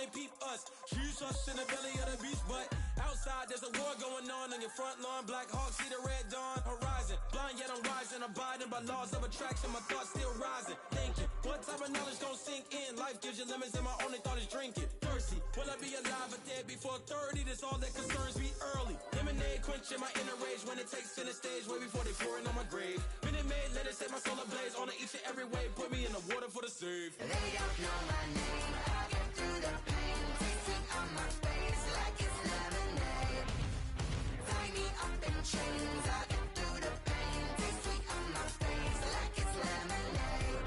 can't peep us. Choose us in the belly of the beast, but outside there's a war going on your front lawn. Black Hawk, see the red dawn horizon. Blind yet I'm rising, abiding by laws of attraction. My thoughts still rising, thinking what type of knowledge gon' sink in? Life gives you limits and my only thought is drinking. Thirsty, will I be alive or dead before 30? That's all that concerns me early. Lemonade quenching my inner rage when it takes center stage, way before they pouring on my grave. Minute Maid, let it set my soul ablaze. On each and every way, put me in the water for the save. They don't know my name, I get through the pain. Tasting on my face like it's lemonade. Tie me up in chains, I get through the pain. Taste sweet on my face like it's lemonade.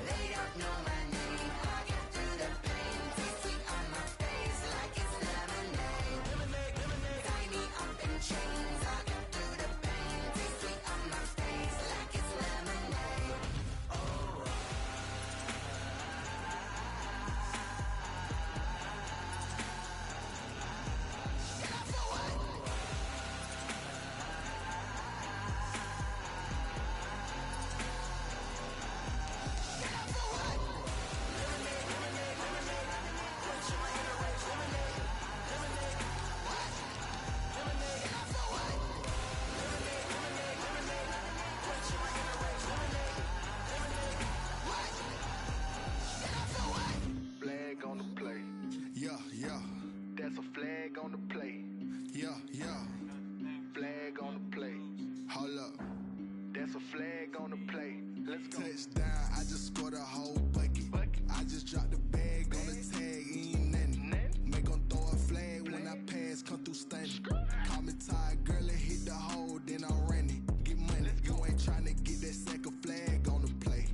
They don't know my name, I get through the pain. Taste sweet on my face like it's lemonade. Lemonade, lemonade. Tie me up in chains, I get through the pain. Taste sweet on my face like it's lemonade. Flag on the play. Yeah, yeah, That's a flag on the play. yeah, yeah. Flag on the play. Hold up. That's a flag on the play. Let's go. Touchdown, I just scored a whole bucket. I just dropped the bag on the tag, ain't nothing. Make 'em throw a flag when I pass, come through stunning. Call me tired, girl, it hit the hole, then I'm running. Get money, you ain't tryna get that second flag on the play.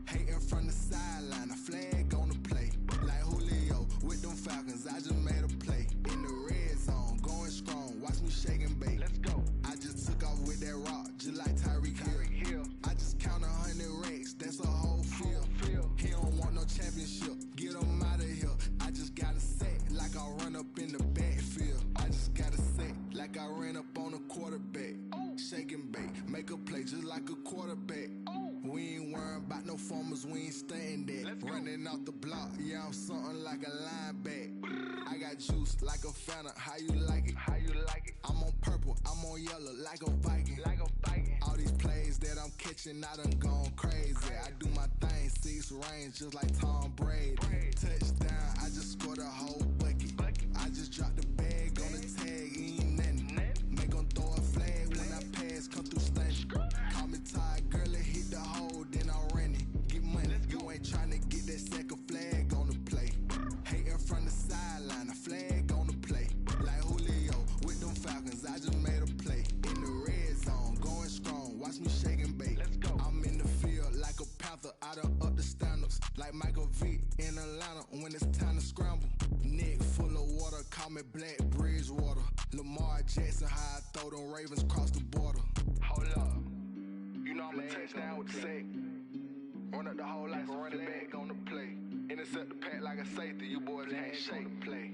Hating from the sideline, a flag on the play. Like Julio with them Falcons, I just made a play. In the red zone, going strong, watch me shake and bake. Let's go. I just took off with that rock, just like Tyreek Hill. I just count 100 racks, that's a whole field. He don't want no championship, get him out of here. I just gotta set like I run up in the backfield. I just gotta set like I ran up on a quarterback. Shake and bake, make a play just like a quarterback. We ain't worrying about no formers, we ain't staying there. Running off the block, yeah, I'm something like a lineback. I got juice like a Fanta, how you like it? How you like it? I'm on purple, I'm on yellow like a Viking. Like a Viking. All these plays that I'm catching, I done gone crazy. I do my thing, 6 range just like Tom Brady. Touchdown, I just scored a whole bucket. I just dropped the bag on the tag, ain't nothing. Make 'em throw a flag when I pass, come through stunning. Call me tired, girl, it hit the hole, then I'm running. Get money, you ain't tryna get that second flag on the play. Hating from the sideline, a flag on the play. Like Julio with them Falcons, I just made a play. In the red zone, going strong, watch me shake and bake. Let's go. I'm in the field like a panther, I done up the standards. Like Michael Vick in Atlanta when it's time to scramble. Neck full of water, call me Black Bridgewater. Lamar Jackson, how I throw them Ravens across the border. Hold up. You know I'm a touchdown with the sack. Run up the whole like a running back on the play. Intercept the pack like a safety. You boys ain't shake the play.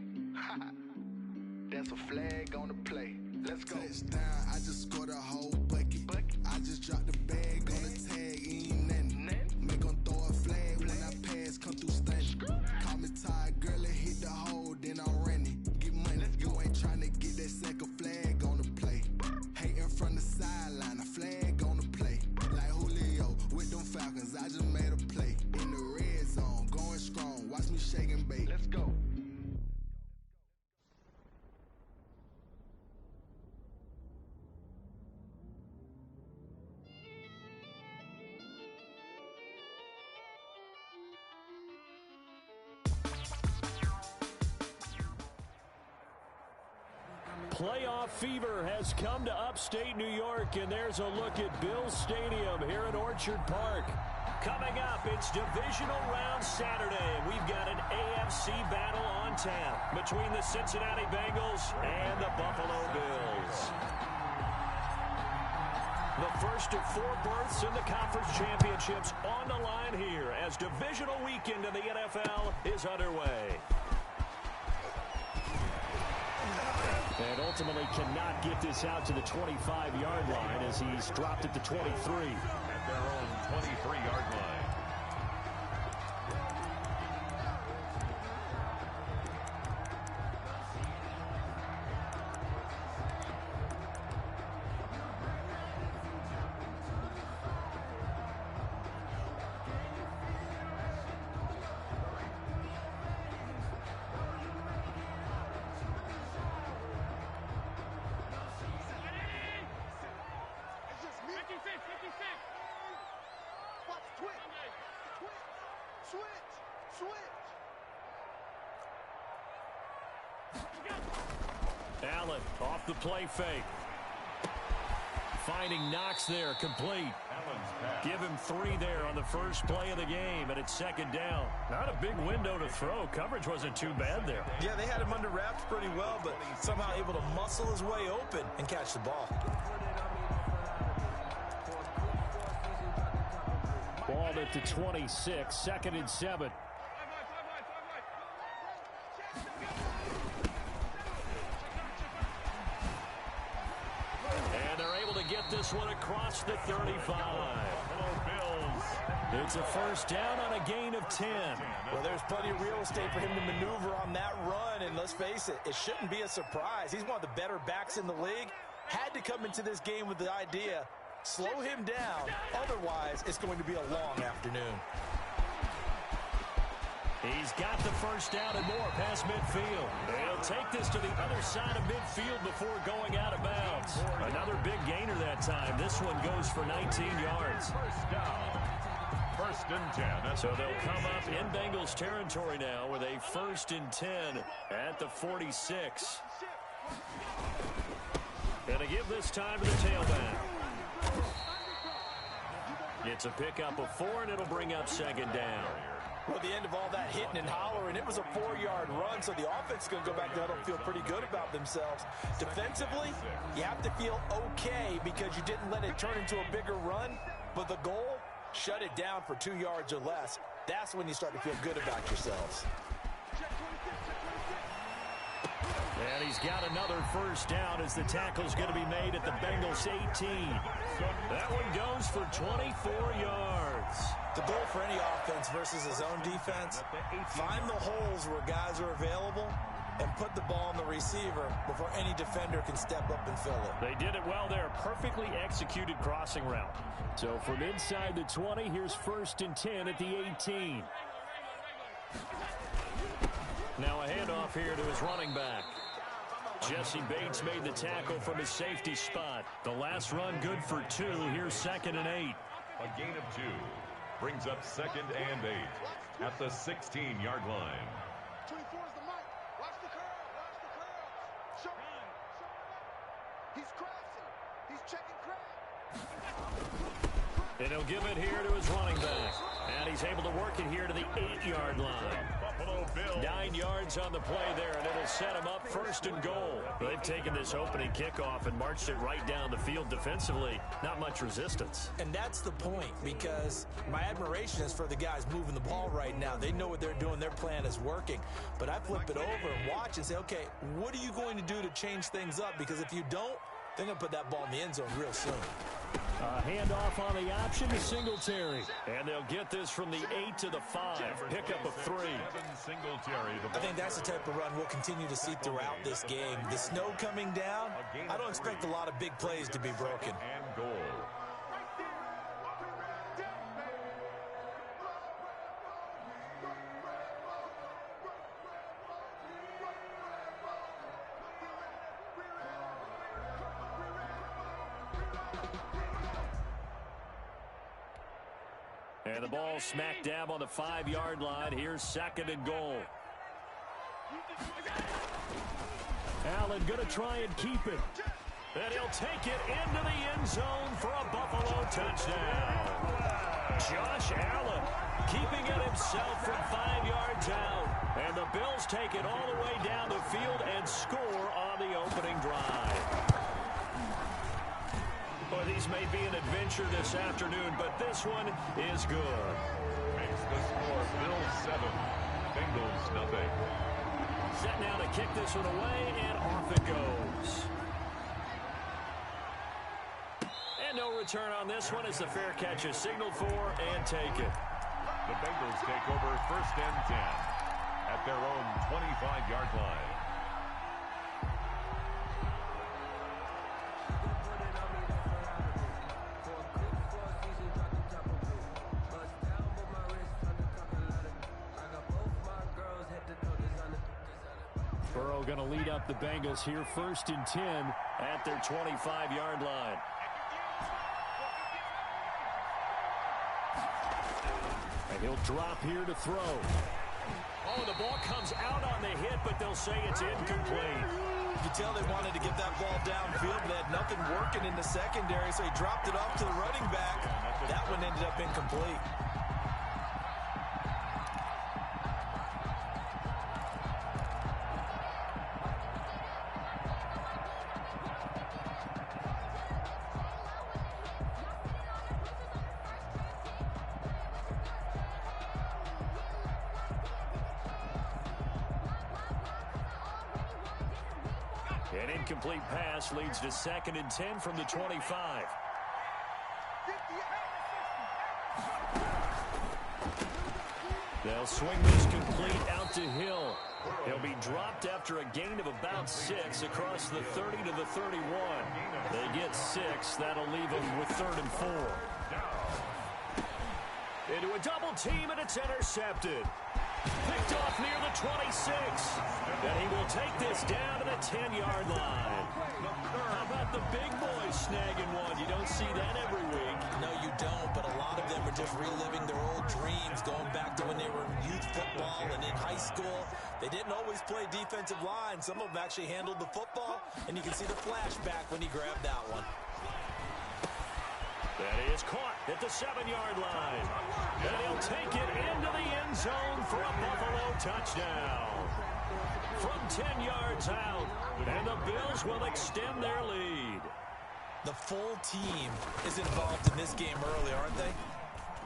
That's a flag on the play. Let's go. Touchdown, I just scored a whole bucket. I just dropped the bag on the tag, ain't nothing. Make 'em throw a flag when I pass, come through stunning. Call me tired, girl, it hit the hole, then I'm running. Get money, you ain't tryna get that second flag on the play. Hating from the sideline, a flag on the play. Like Julio with them Falcons, I just made a play. In the red zone, going strong, watch me shake and bake. Let's go. Playoff fever has come to upstate New York, and there's a look at Bills Stadium here at Orchard Park. Coming up, it's divisional round Saturday, and we've got an AFC battle on tap between the Cincinnati Bengals and the Buffalo Bills. The first of 4 berths in the conference championships on the line here as divisional weekend in the NFL is underway. And ultimately cannot get this out to the 25-yard line as he's dropped it to 23. At their own 23-yard line. Allen off the play fake. Finding Knox there, complete. Give him 3 there on the first play of the game, and it's second down. Not a big window to throw. Coverage wasn't too bad there. Yeah, they had him under wraps pretty well, but somehow able to muscle his way open and catch the ball. Ball at the 26, 2nd and 7. And they're able to get this one across the 35. It's a first down on a gain of 10. Well, there's plenty of real estate for him to maneuver on that run, and let's face it, it shouldn't be a surprise. He's one of the better backs in the league. Had to come into this game with the idea, slow him down, otherwise it's going to be a long afternoon. He's got the first down and more past midfield. He'll take this to the other side of midfield before going out of bounds. Another big gainer that time. This one goes for 19 yards. First down. 1st and 10. So they'll come up in Bengals territory now with a 1st and 10 at the 46. Gonna give this time to the tailback. It's a pickup of 4, and it'll bring up 2nd down. Well, at the end of all that hitting and hollering, it was a 4-yard run, so the offense is going to go back to huddle and feel pretty good about themselves. Defensively, you have to feel okay because you didn't let it turn into a bigger run, but the goal, shut it down for 2 yards or less. That's when you start to feel good about yourselves. And he's got another first down as the tackle's going to be made at the Bengals 18. That one goes for 24 yards. The goal for any offense versus his own defense, find the holes where guys are available and put the ball on the receiver before any defender can step up and fill it. They did it well there. Perfectly executed crossing route. So from inside the 20, here's 1st and 10 at the 18. Now a handoff here to his running back. Jesse Bates made the tackle from his safety spot. The last run good for 2. Here's 2nd and 8. A gain of 2 brings up 2nd and 8 at the 16-yard line. 24 is the mic. Watch the curl. Watch the curl. Show. He's crashing. He's checking crash. And he'll give it here to his running back. And he's able to work it here to the 8-yard line. 9 yards on the play there, and it'll set him up 1st and goal. They've taken this opening kickoff and marched it right down the field defensively. Not much resistance. And that's the point, because my admiration is for the guys moving the ball right now. They know what they're doing. Their plan is working. But I flip it over and watch and say, okay, what are you going to do to change things up? Because if you don't, they're going to put that ball in the end zone real soon. Handoff on the option to Singletary. And they'll get this from the 8 to the 5. Pickup of 3. I think that's the type of run we'll continue to see throughout this game. The snow coming down, I don't expect a lot of big plays to be broken. And goal. And the ball smack dab on the 5-yard line. Here's 2nd and goal. Allen going to try and keep it. And he'll take it into the end zone for a Buffalo touchdown. Josh Allen keeping it himself from 5 yards out. And the Bills take it all the way down the field and score on the opening drive. Well, these may be an adventure this afternoon, but this one is good. Makes the score Bills 7, Bengals nothing. Set now to kick this one away, and off it goes. And no return on this one as the fair catch is signaled for and taken. The Bengals take over 1st and 10 at their own 25-yard line. Burrow going to lead up the Bengals here 1st and 10 at their 25-yard line. And He'll drop here to throw. Oh, the ball comes out on the hit, but they'll say it's incomplete. You could tell they wanted to get that ball downfield, but they had nothing working in the secondary, so he dropped it off to the running back. That one ended up incomplete. An incomplete pass leads to 2nd and 10 from the 25. They'll swing this complete out to Hill. He'll be dropped after a gain of about 6 across the 30 to the 31. They get 6. That'll leave them with 3rd and 4. Into a double team, and it's intercepted. Picked off near the 26. And he will take this down to the 10-yard line. How about the big boys snagging one? You don't see that every week. No, you don't, but a lot of them are just reliving their old dreams, going back to when they were in youth football and in high school. They didn't always play defensive line. Some of them actually handled the football, and you can see the flashback when he grabbed that one. That is caught at the 7-yard line. And he'll take it into the end zone for a Buffalo touchdown. From 10 yards out, and the Bills will extend their lead. The full team is involved in this game early, aren't they?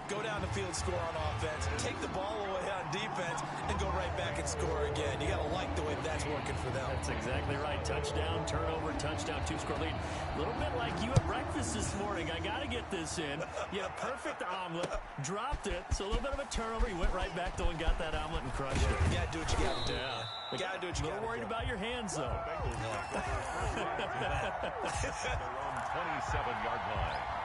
Go down the field, score on offense, take the ball away on defense, and go right back and score again. You got to like the way that's working for them. That's exactly right. Touchdown, turnover, touchdown, 2-score lead. A little bit like you at breakfast this morning. I got to get this in. You had a perfect omelet, dropped it. So a little bit of a turnover. You went right back, though, and got that omelet and crushed it. You got to do what you got to do. Yeah. You got to do what you got to do. A little worried about your hands, though. Their own 27-yard line.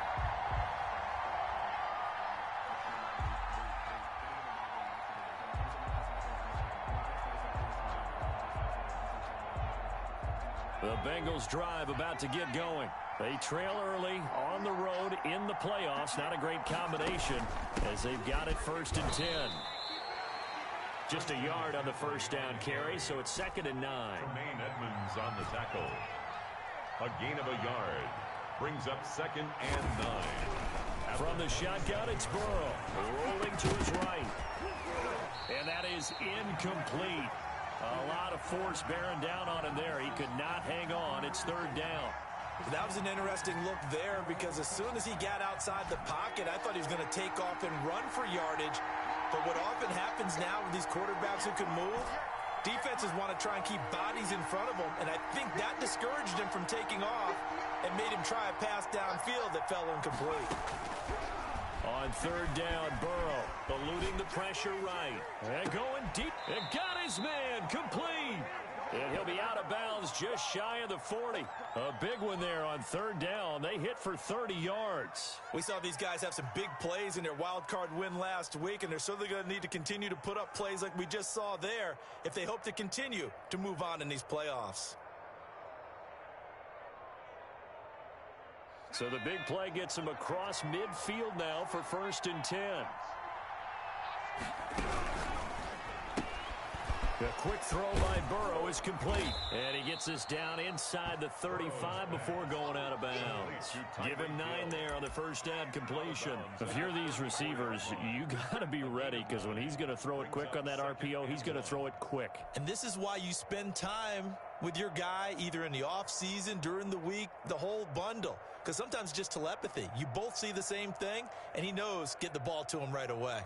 The Bengals drive about to get going. They trail early on the road in the playoffs. Not a great combination as they've got it 1st and 10. Just a yard on the first down carry, so it's 2nd and 9. Tremaine Edmonds on the tackle. A gain of a yard. Brings up 2nd and 9. From the shotgun, it's Burrow. Rolling to his right. And that is incomplete. A lot of force bearing down on him there. He could not hang on. It's 3rd down. That was an interesting look there because as soon as he got outside the pocket, I thought he was going to take off and run for yardage. But what often happens now with these quarterbacks who can move, defenses want to try and keep bodies in front of them, and I think that discouraged him from taking off and made him try a pass downfield that fell incomplete. On 3rd down, Burrow eluding the pressure right. And going deep. And got his man complete. And he'll be out of bounds just shy of the 40. A big one there on 3rd down. They hit for 30 yards. We saw these guys have some big plays in their wild card win last week, and they're certainly going to need to continue to put up plays like we just saw there if they hope to continue to move on in these playoffs. So the big play gets him across midfield now for 1st and 10. The quick throw by Burrow is complete. And he gets us down inside the 35 before going out of bounds. Give him 9 there on the first down completion. If you're these receivers, you got to be ready because when he's going to throw it quick on that RPO, he's going to throw it quick. And this is why you spend time with your guy either in the offseason, during the week, the whole bundle. Because sometimes just telepathy. You both see the same thing, and he knows get the ball to him right away.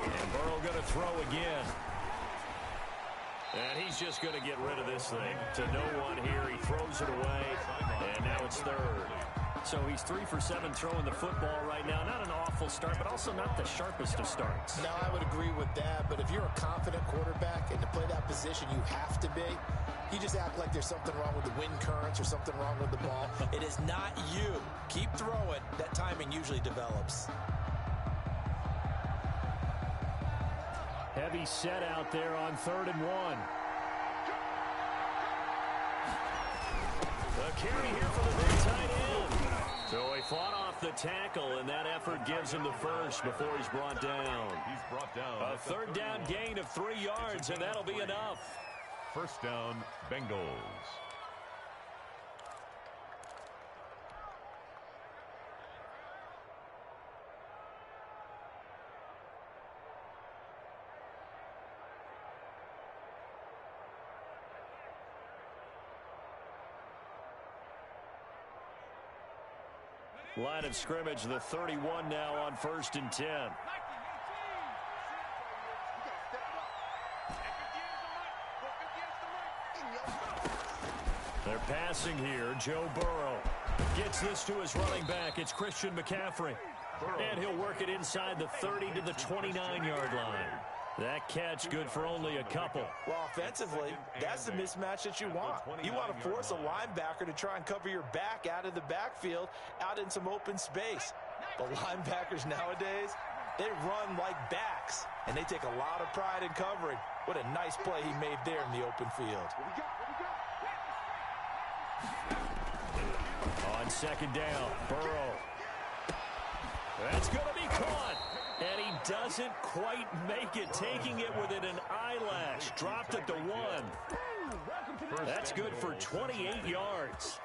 And Burrow going to throw again. And he's just going to get rid of this thing. To no one here. He throws it away. And now it's 3rd. So he's 3 for 7 throwing the football right now. Not an awful start, but also not the sharpest of starts. No, I would agree with that. But if you're a confident quarterback and to play that position you have to be, you just act like there's something wrong with the wind currents or something wrong with the ball. It is not you. Keep throwing. That timing usually develops. Heavy set out there on 3rd and 1. The carry here for the big tight end. So he fought off the tackle, and that effort gives him the first before he's brought down. He's brought down. A 3rd down gain of 3 yards, and that'll be enough. 1st down, Bengals. Line of scrimmage, the 31 now on 1st and 10. They're passing here. Joe Burrow gets this to his running back. It's Christian McCaffrey. And he'll work it inside the 30 to the 29-yard line. That catch good for only a couple. Well, offensively, that's the mismatch that you want. You want to force a linebacker to try and cover your back out of the backfield, out in some open space. But linebackers nowadays, they run like backs, and they take a lot of pride in covering. What a nice play he made there in the open field. On 2nd down, Burrow. That's going to be caught. And he doesn't quite make it, taking it within an eyelash. Dropped it to 1. That's good for 28 yards.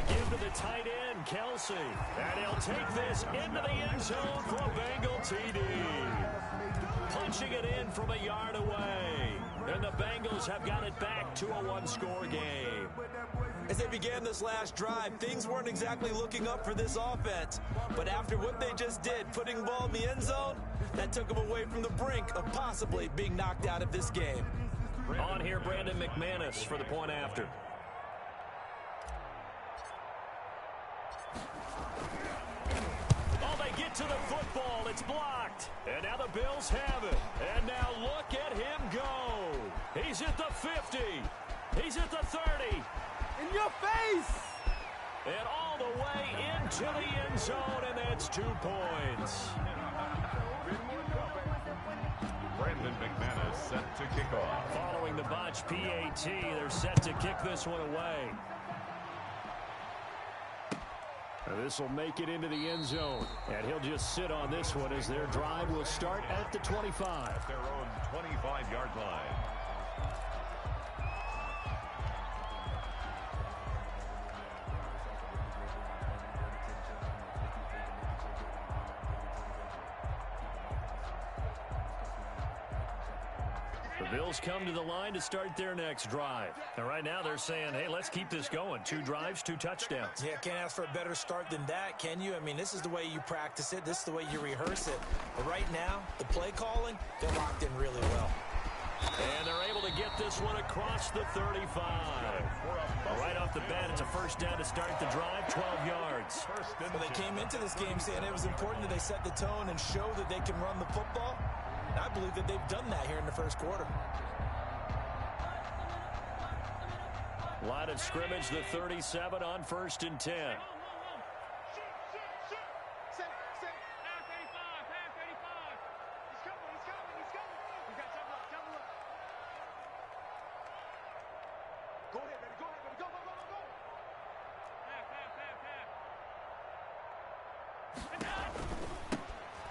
Give to the tight end, Kelsey. And he'll take this into the end zone for a Bengal TD. Punching it in from a yard away. And the Bengals have got it back to a 1-score game. As they began this last drive, things weren't exactly looking up for this offense. But after what they just did, putting the ball in the end zone, that took them away from the brink of possibly being knocked out of this game. On here, Brandon McManus for the point after. To the football, it's blocked. And now the Bills have it. And now look at him go. He's at the 50. He's at the 30. In your face. And all the way into the end zone, and that's 2 points. Brandon McManus set to kick off. Following the botch PAT, they're set to kick this one away. This will make it into the end zone. And he'll just sit on this one as their drive will start at the 25. At their own 25-yard line. The Bills come to the line to start their next drive. And right now they're saying, hey, let's keep this going. 2 drives, 2 touchdowns. Yeah, can't ask for a better start than that, can you? I mean, this is the way you practice it. This is the way you rehearse it. But right now, the play calling, they're locked in really well. And they're able to get this one across the 35. Right off the bat, it's a 1st down to start the drive, 12 yards. Well, they came into this game saying it was important that they set the tone and show that they can run the football. And I believe that they've done that here in the 1st quarter. Line of scrimmage, the 37 on 1st and 10.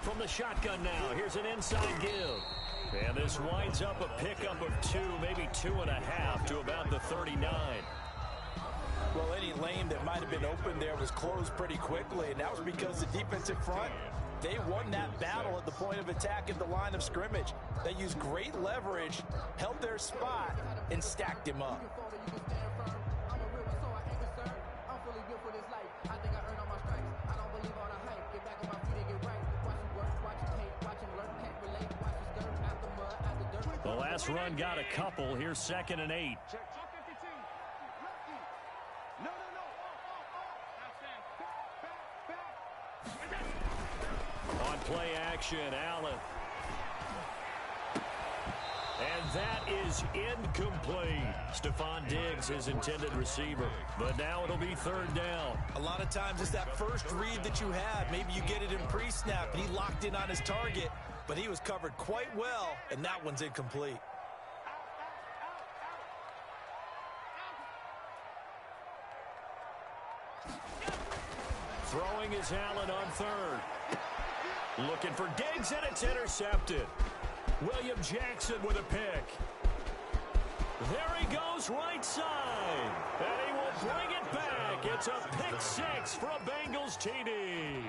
From the shotgun now, here's an inside give. And this winds up a pickup of 2, maybe 2.5 to about the 39. Well, any lane that might have been open there was closed pretty quickly, and that was because the defensive front, they won that battle at the point of attack at the line of scrimmage. They used great leverage, held their spot, and stacked him up. The last run got a couple. Here's 2nd and 8. On play action, Allen. And that is incomplete. Stephon Diggs, his intended receiver. But now it'll be third down. A lot of times it's that first read that you had. Maybe you get it in pre-snap, and he locked in on his target, but he was covered quite well, and that one's incomplete. Throwing is Allen on third. Looking for Diggs, and it's intercepted. William Jackson with a pick. There he goes, right side. And he will bring it back. It's a pick six for a Bengals TD.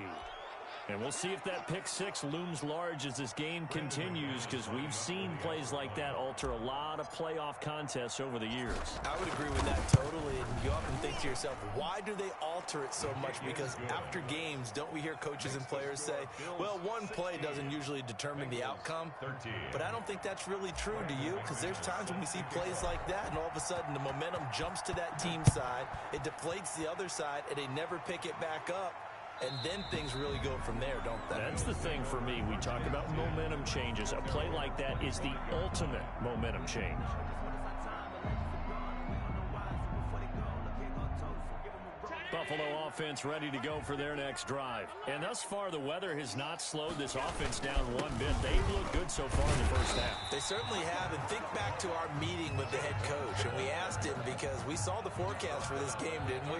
And we'll see if that pick six looms large as this game continues, because we've seen plays like that alter a lot of playoff contests over the years. I would agree with that totally. And you often think to yourself, why do they alter it so much? Because after games, don't we hear coaches and players say, well, one play doesn't usually determine the outcome. But I don't think that's really true, do you? Because there's times when we see plays like that, and all of a sudden the momentum jumps to that team side, it deflates the other side, and they never pick it back up. And then things really go from there, don't they? That's the thing for me. We talk about momentum changes. A play like that is the ultimate momentum change. Buffalo offense ready to go for their next drive. And thus far, the weather has not slowed this offense down one bit. They've looked good so far in the first half. They certainly have. And think back to our meeting with the head coach. And we asked him, because we saw the forecast for this game, didn't we?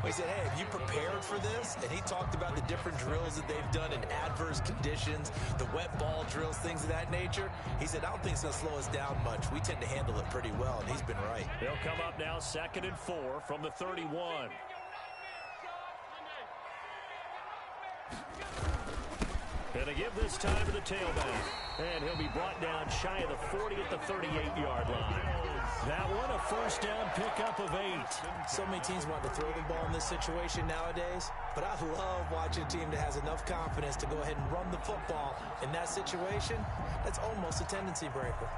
We said, hey, have you prepared for this? And he talked about the different drills that they've done in adverse conditions, the wet ball drills, things of that nature. He said, I don't think it's going to slow us down much. We tend to handle it pretty well, and he's been right. They'll come up now 2nd and 4 from the 31. And to give this time to the tailback. And he'll be brought down shy of the 40 at the 38-yard line. That one, a first down pickup of 8. So many teams want to throw the ball in this situation nowadays, but I love watching a team that has enough confidence to go ahead and run the football. In that situation, that's almost a tendency breaker.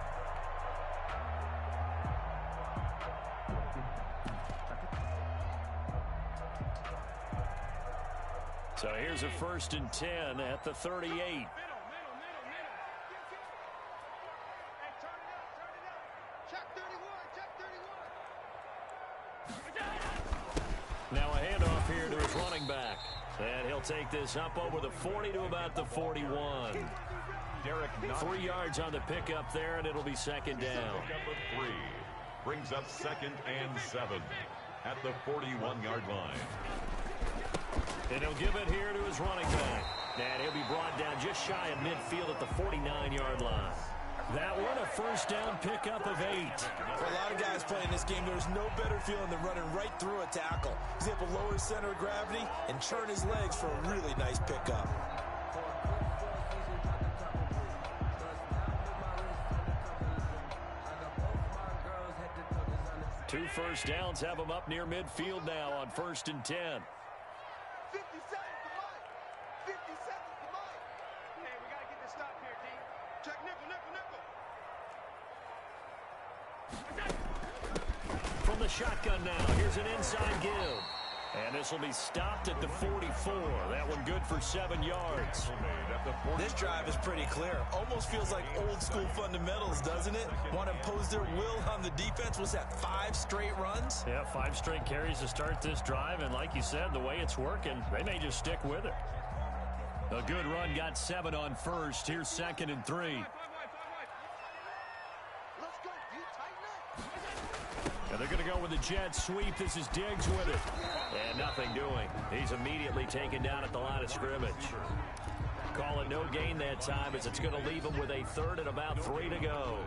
So here's a 1st and 10 at the 38. Now a handoff here to his running back. And he'll take this up over the 40 to about the 41. 3 yards on the pickup there, and it'll be 2nd down. Pickup of 3 brings up 2nd and 7 at the 41-yard line. And he'll give it here to his running back. And he'll be brought down just shy of midfield at the 49-yard line. That one, a first down pickup of 8. For a lot of guys playing this game, there's no better feeling than running right through a tackle. He's able to lower his center of gravity and churn his legs for a really nice pickup. Two first downs have him up near midfield now on 1st and 10. 50 seconds to Mike. 50 seconds to Mike. Hey, we got to get this stop here, D. Check nickel. From the shotgun now, here's an inside give. And this will be stopped at the 44. That one good for 7 yards. This drive is pretty clear. Almost feels like old school fundamentals, doesn't it? Want to impose their will on the defense. Was that 5 straight runs? Yeah, 5 straight carries to start this drive. And like you said, the way it's working, they may just stick with it. A good run, got 7 on first. Here's 2nd and 3. And they're going to go with the jet sweep. This is Diggs with it. And nothing doing. He's immediately taken down at the line of scrimmage. Call it no gain that time, as it's going to leave him with a 3rd and about 3 to go.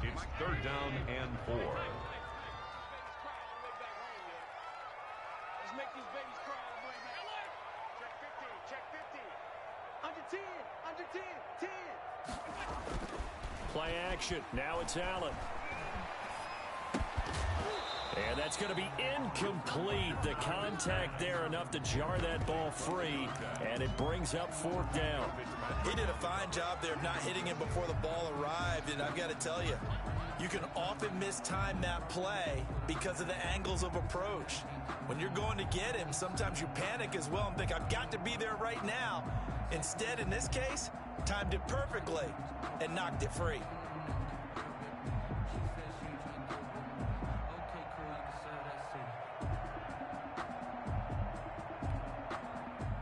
It's 3rd down and 4. Let's make these babies cry all the way back. Check 15. Under 10. 10. Play action. Now it's Allen. And that's going to be incomplete. The contact there enough to jar that ball free, and it brings up fourth down. He did a fine job there of not hitting him before the ball arrived, and I've got to tell you, you can often mistime that play because of the angles of approach. When you're going to get him, sometimes you panic as well and think, I've got to be there right now. Instead, in this case, timed it perfectly and knocked it free.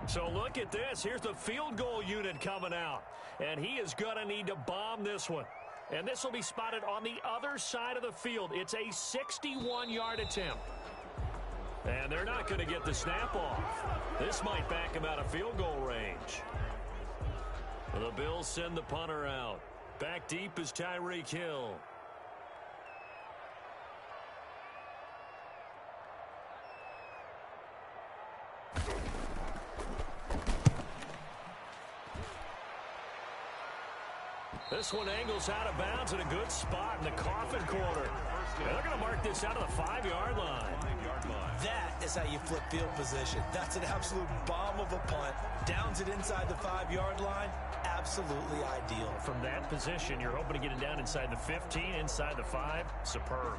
So look at this. Here's the field goal unit coming out. And he is going to need to bomb this one. And this will be spotted on the other side of the field. It's a 61-yard attempt. And they're not going to get the snap off. This might back him out of field goal range. The Bills send the punter out. Back deep is Tyreek Hill. This one angles out of bounds in a good spot in the coffin corner. And they're going to mark this out of the 5-yard line. That is how you flip field position. That's an absolute bomb of a punt. Downs it inside the 5-yard line. Absolutely ideal. From that position, you're hoping to get it down inside the 15, inside the 5. Superb.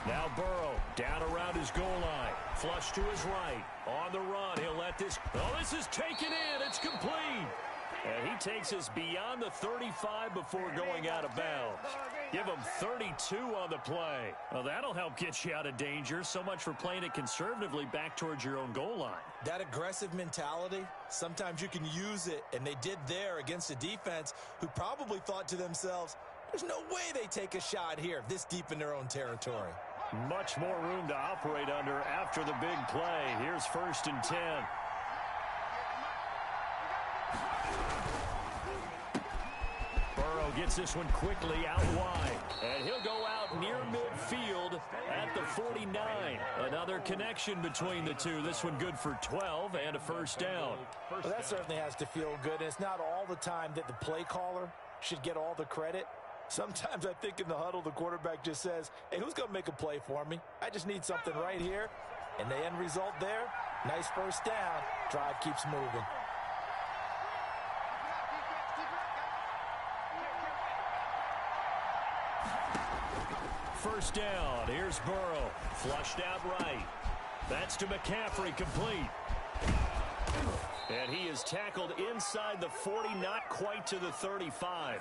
Now Burrow down around his goal line. Flush to his right. On the run. He'll let this. Oh, this is taken in. It's complete. And he takes us beyond the 35 before going out of bounds. Give him 32 on the play. Well, that'll help get you out of danger. So much for playing it conservatively back towards your own goal line. That aggressive mentality, sometimes you can use it, and they did there against a defense who probably thought to themselves, there's no way they take a shot here this deep in their own territory. Much more room to operate under after the big play. Here's 1st and 10. Burrow gets this one quickly out wide. And he'll go out near midfield at the 49. Another connection between the two. This one good for 12 and a 1st down. Well, that certainly has to feel good. And it's not all the time that the play caller should get all the credit. Sometimes I think in the huddle, the quarterback just says, hey, who's going to make a play for me? I just need something right here. And the end result there, nice 1st down. Drive keeps moving. First down. Here's Burrow. Flushed out right. That's to McCaffrey, complete. And he is tackled inside the 40, not quite to the 35.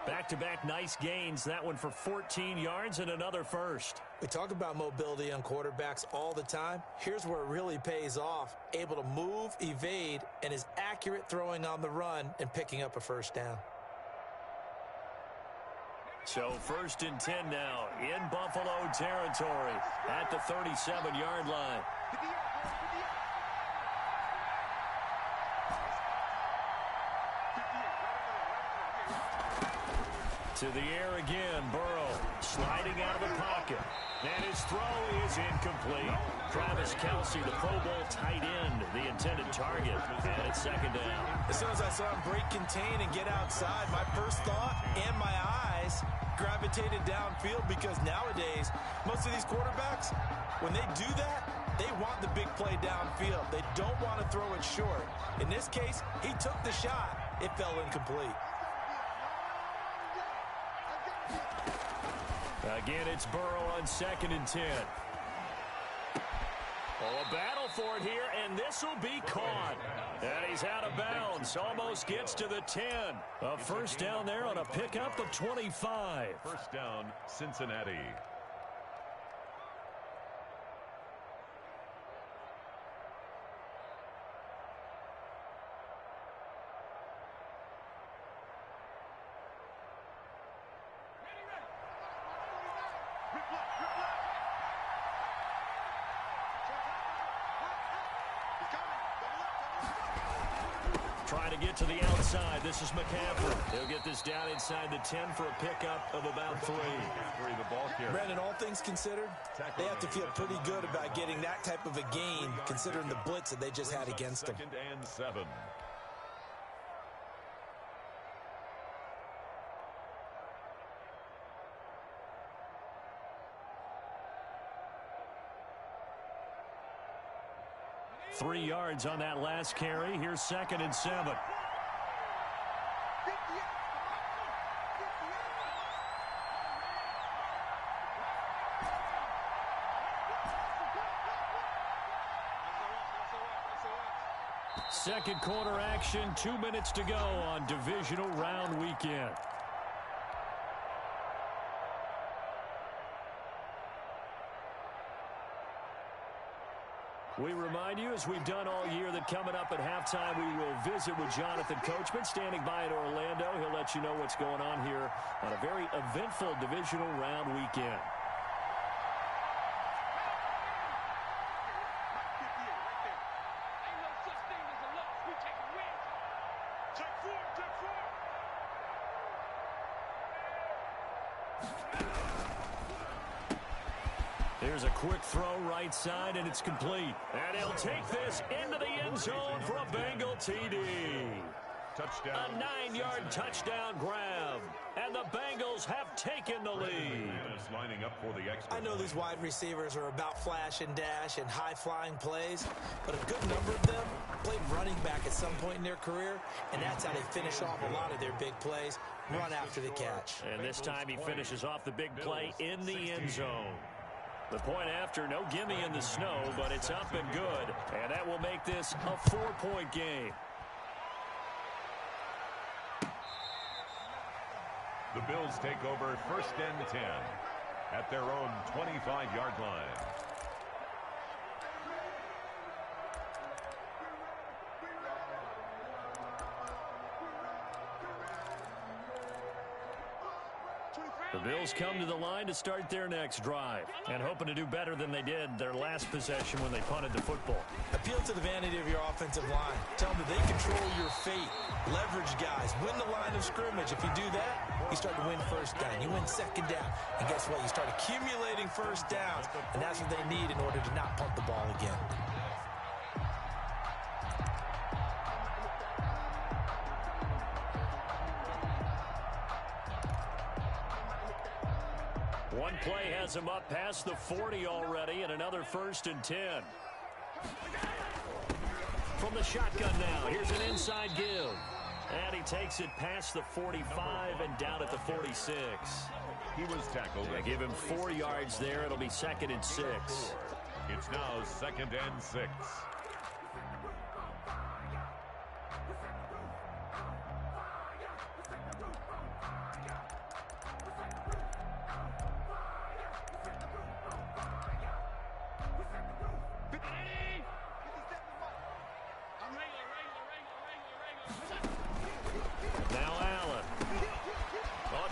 Back-to-back nice gains. That one for 14 yards and another 1st. We talk about mobility on quarterbacks all the time. Here's where it really pays off. Able to move, evade, and is accurate throwing on the run and picking up a 1st down. So 1st and 10 now in Buffalo territory at the 37-yard line. To the air again, Burrow sliding out of the pocket. And his throw is incomplete. Travis Kelce, the Pro Bowl tight end, the intended target. And it's 2nd down. As soon as I saw him break contain and get outside, my first thought and my eyes gravitated downfield because nowadays, most of these quarterbacks, when they do that, they want the big play downfield. They don't want to throw it short. In this case, he took the shot. It fell incomplete. Again, it's Burrow on 2nd and 10. Oh, a battle for it here, and this will be caught. And he's out of bounds. Almost gets to the 10. A 1st down there on a pickup of 25. 1st down, Cincinnati. Trying to get to the outside. This is McCaffrey. He'll get this down inside the 10 for a pickup of about 3. Brandon, all things considered, they have to feel pretty good about getting that type of a gain, considering the blitz that they just had against them. 2nd and 7. Three yards on that last carry. Here's 2nd and 7. Second quarter action, 2 minutes to go on divisional round weekend. We remind you, as we've done all year, that coming up at halftime, we will visit with Jonathan Coachman, standing by in Orlando. He'll let you know what's going on here on a very eventful divisional round weekend. Here's a quick throw right side, and it's complete. And he'll take this into the end zone for a Bengal TD. Touchdown. A 9-yard touchdown grab. And the Bengals have taken the lead. Lining up for the extra. I know these wide receivers are about flash and dash and high-flying plays, but a good number of them played running back at some point in their career, and that's how they finish off a lot of their big plays, run after the catch. And this time he finishes off the big play in the end zone. The point after, no gimme in the snow, but it's up and good. And that will make this a 4-point game. The Bills take over 1st and 10 at their own 25-yard line. The Bills come to the line to start their next drive and hoping to do better than they did their last possession when they punted the football. Appeal to the vanity of your offensive line. Tell them that they control your fate. Leverage guys. Win the line of scrimmage. If you do that, you start to win 1st down. You win 2nd down. And guess what? You start accumulating 1st downs. And that's what they need in order to not punt the ball again. One play has him up past the 40 already, and another 1st and 10. From the shotgun now, here's an inside give. And he takes it past the 45 and down at the 46. He was tackled. They give him 4 yards there. It'll be 2nd and 6. It's now 2nd and 6.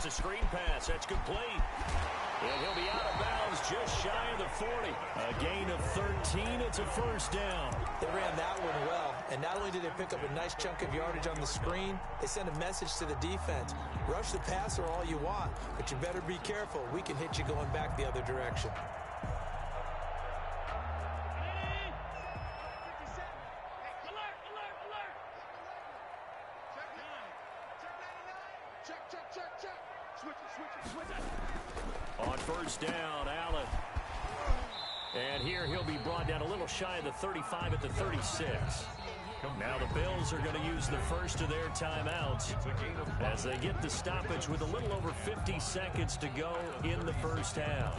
Screen pass, that's complete. And he'll be out of bounds just shy of the 40. A gain of 13, it's a 1st down. They ran that one well, and not only did they pick up a nice chunk of yardage on the screen, they sent a message to the defense. Rush the passer all you want, but you better be careful. We can hit you going back the other direction. On 1st down, Allen. And here he'll be brought down a little shy of the 35 at the 36. Now the Bills are going to use the first of their timeouts as they get the stoppage with a little over 50 seconds to go in the 1st half.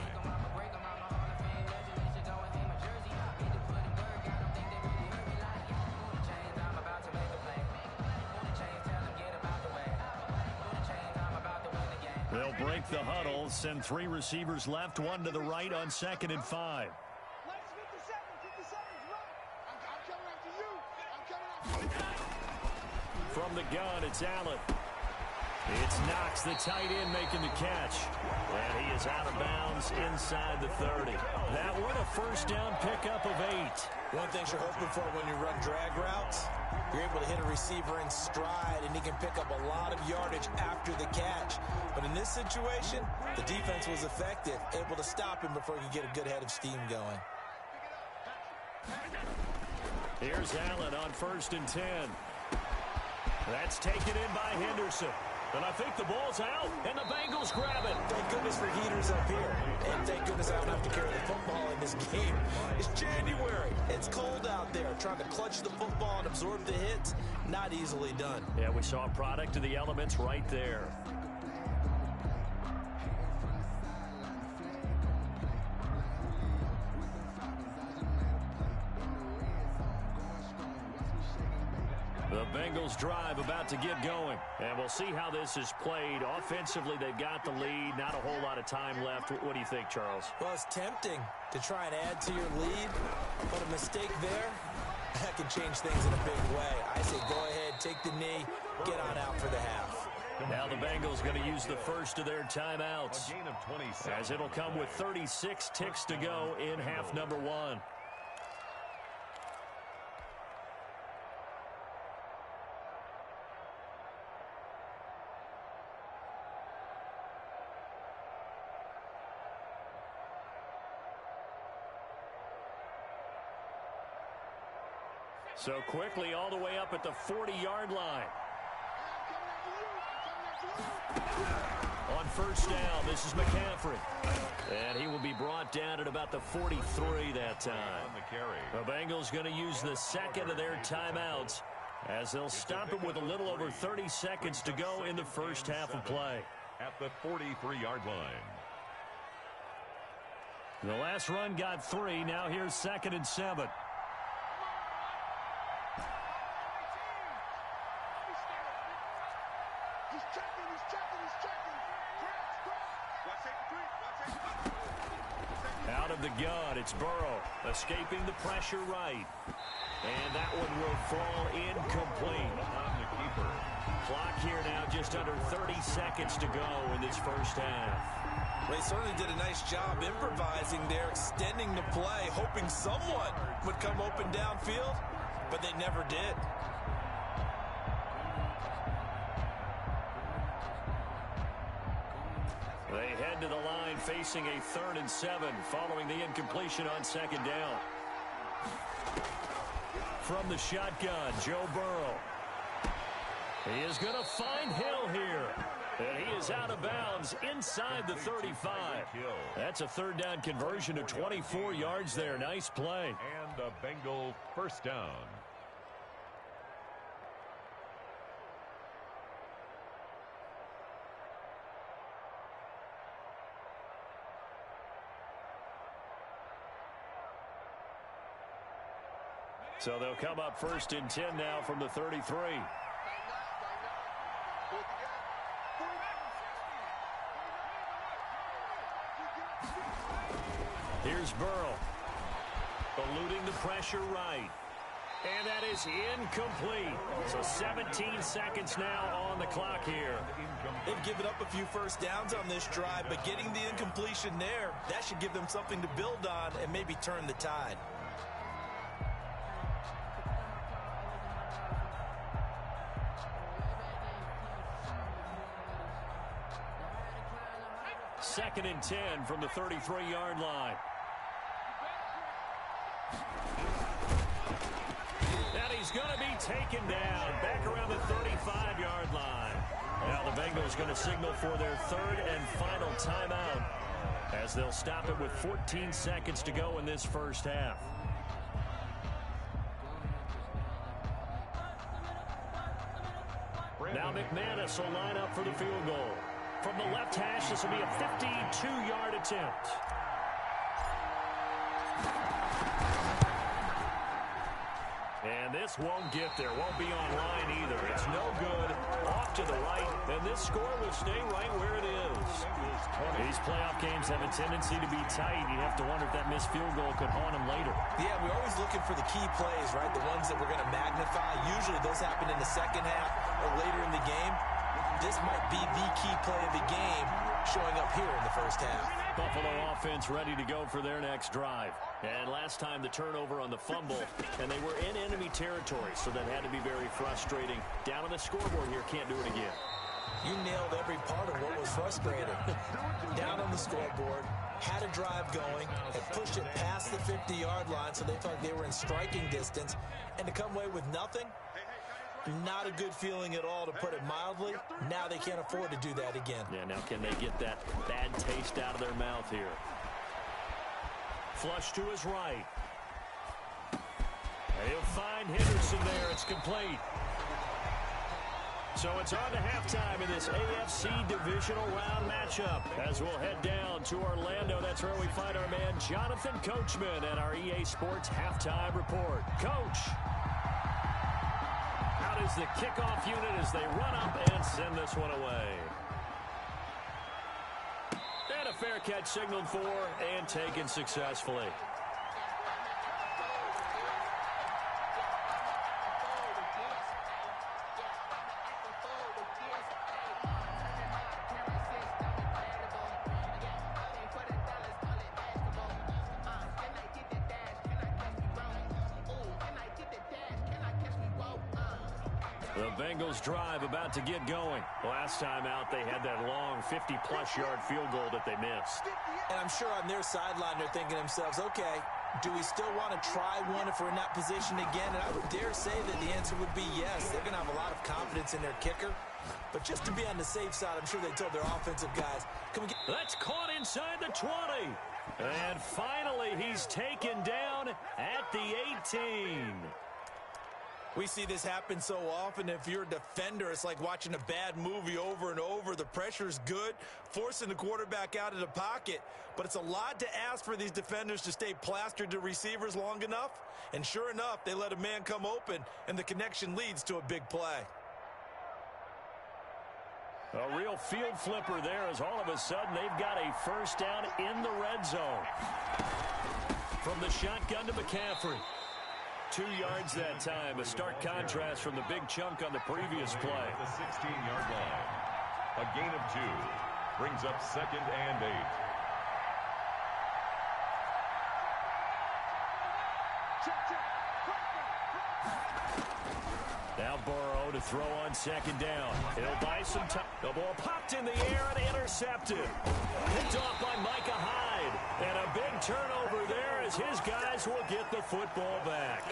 They'll break the huddle, send 3 receivers left, 1 to the right on 2nd and 5. From the gun, it's Allen. It's Knox, the tight end, making the catch. And he is out of bounds inside the 30. That one a 1st down pickup of 8. One thing you're hoping for when you run drag routes, You're able to hit a receiver in stride, and he can pick up a lot of yardage after the catch. But in this situation, the defense was effective, able to stop him before he could get a good head of steam going. Here's Allen on 1st and 10. That's taken in by Henderson. And I think the ball's out, and the Bengals grab it. Thank goodness for heaters up here. And thank goodness I don't have to carry the football in this game. It's January. It's cold out there. Trying to clutch the football and absorb the hits, not easily done. Yeah, we saw a product of the elements right there. The Bengals drive about to get going. And we'll see how this is played. Offensively, they've got the lead. Not a whole lot of time left. What do you think, Charles? Well, it's tempting to try and add to your lead, but a mistake there, that can change things in a big way. I say go ahead, take the knee, get on out for the half. Now the Bengals going to use the first of their timeouts, A gain of 27. as it'll come with 36 ticks to go in half number 1. So quickly all the way up at the 40-yard line. On 1st down, this is McCaffrey. And he will be brought down at about the 43 that time. On the carry. The Bengals going to use the second of their timeouts, as they'll stop him with a little over 30 seconds to go in the first half of play. At the 43-yard line. The last run got 3. Now here's 2nd and 7. Out of the gun, it's Burrow, escaping the pressure right. And that one will fall incomplete. On the keeper. Clock here now, just under 30 seconds to go in this first half. They certainly did a nice job improvising there, extending the play, hoping someone would come open downfield, but they never did. They head to the line facing a 3rd and 7 following the incompletion on 2nd down. From the shotgun, Joe Burrow. He is going to find Hill here. And he is out of bounds inside the 35. That's a 3rd down conversion to 24 yards there. Nice play. And a Bengal first down. So they'll come up 1st and 10 now from the 33. Here's Burrow, eluding the pressure right. And that is incomplete. So 17 seconds now on the clock here. They've given up a few first downs on this drive, but getting the incompletion there, that should give them something to build on and maybe turn the tide. Second and 10 from the 33-yard line. And he's going to be taken down back around the 35-yard line. Now the Bengals going to signal for their 3rd and final timeout, as they'll stop it with 14 seconds to go in this first half. Now McManus will line up for the field goal. From the left hash, this will be a 52-yard attempt. And this won't get there, won't be on line either. It's no good, off to the right, and this score will stay right where it is. These playoff games have a tendency to be tight. You have to wonder if that missed field goal could haunt them later. Yeah, we're always looking for the key plays, right? The ones that we're going to magnify. Usually those happen in the second half or later in the game. This might be the key play of the game showing up here in the first half. Buffalo offense ready to go for their next drive. And last time the turnover on the fumble, and they were in enemy territory, so that had to be very frustrating. Down on the scoreboard here, can't do it again. You nailed every part of what was frustrating. Down on the scoreboard, had a drive going, and pushed it past the 50-yard line, so they felt they were in striking distance. And to come away with nothing, not a good feeling at all, to put it mildly. Now they can't afford to do that again. Yeah, now can they get that bad taste out of their mouth here? Flush to his right. He'll find Henderson there. It's complete. So it's on to halftime in this AFC divisional round matchup. As we'll head down to Orlando, that's where we find our man Jonathan Coachman at our EA Sports Halftime Report. Coach, out is the kickoff unit as they run up and send this one away. And a fair catch signaled for and taken successfully. The Bengals drive about to get going. Last time out, they had that long 50-plus yard field goal that they missed. And I'm sure on their sideline they're thinking to themselves, okay, do we still want to try one if we're in that position again? And I would dare say that the answer would be yes. They're going to have a lot of confidence in their kicker. But just to be on the safe side, I'm sure they told their offensive guys, come get. That's caught inside the 20. And finally, he's taken down at the 18. We see this happen so often. If you're a defender, it's like watching a bad movie over and over. The pressure's good, forcing the quarterback out of the pocket. But it's a lot to ask for these defenders to stay plastered to receivers long enough. And sure enough, they let a man come open, and the connection leads to a big play. A real field flipper there, as all of a sudden they've got a first down in the red zone. From the shotgun to McCaffrey. 2 yards that time, a stark contrast from the big chunk on the previous play. At the 16-yard line. A gain of 2 brings up 2nd and 8. Now Burrow to throw on 2nd down. He'll buy some time. The ball popped in the air and intercepted. Picked off by Micah Hyde. And a big turnover there as his guys will get the football back.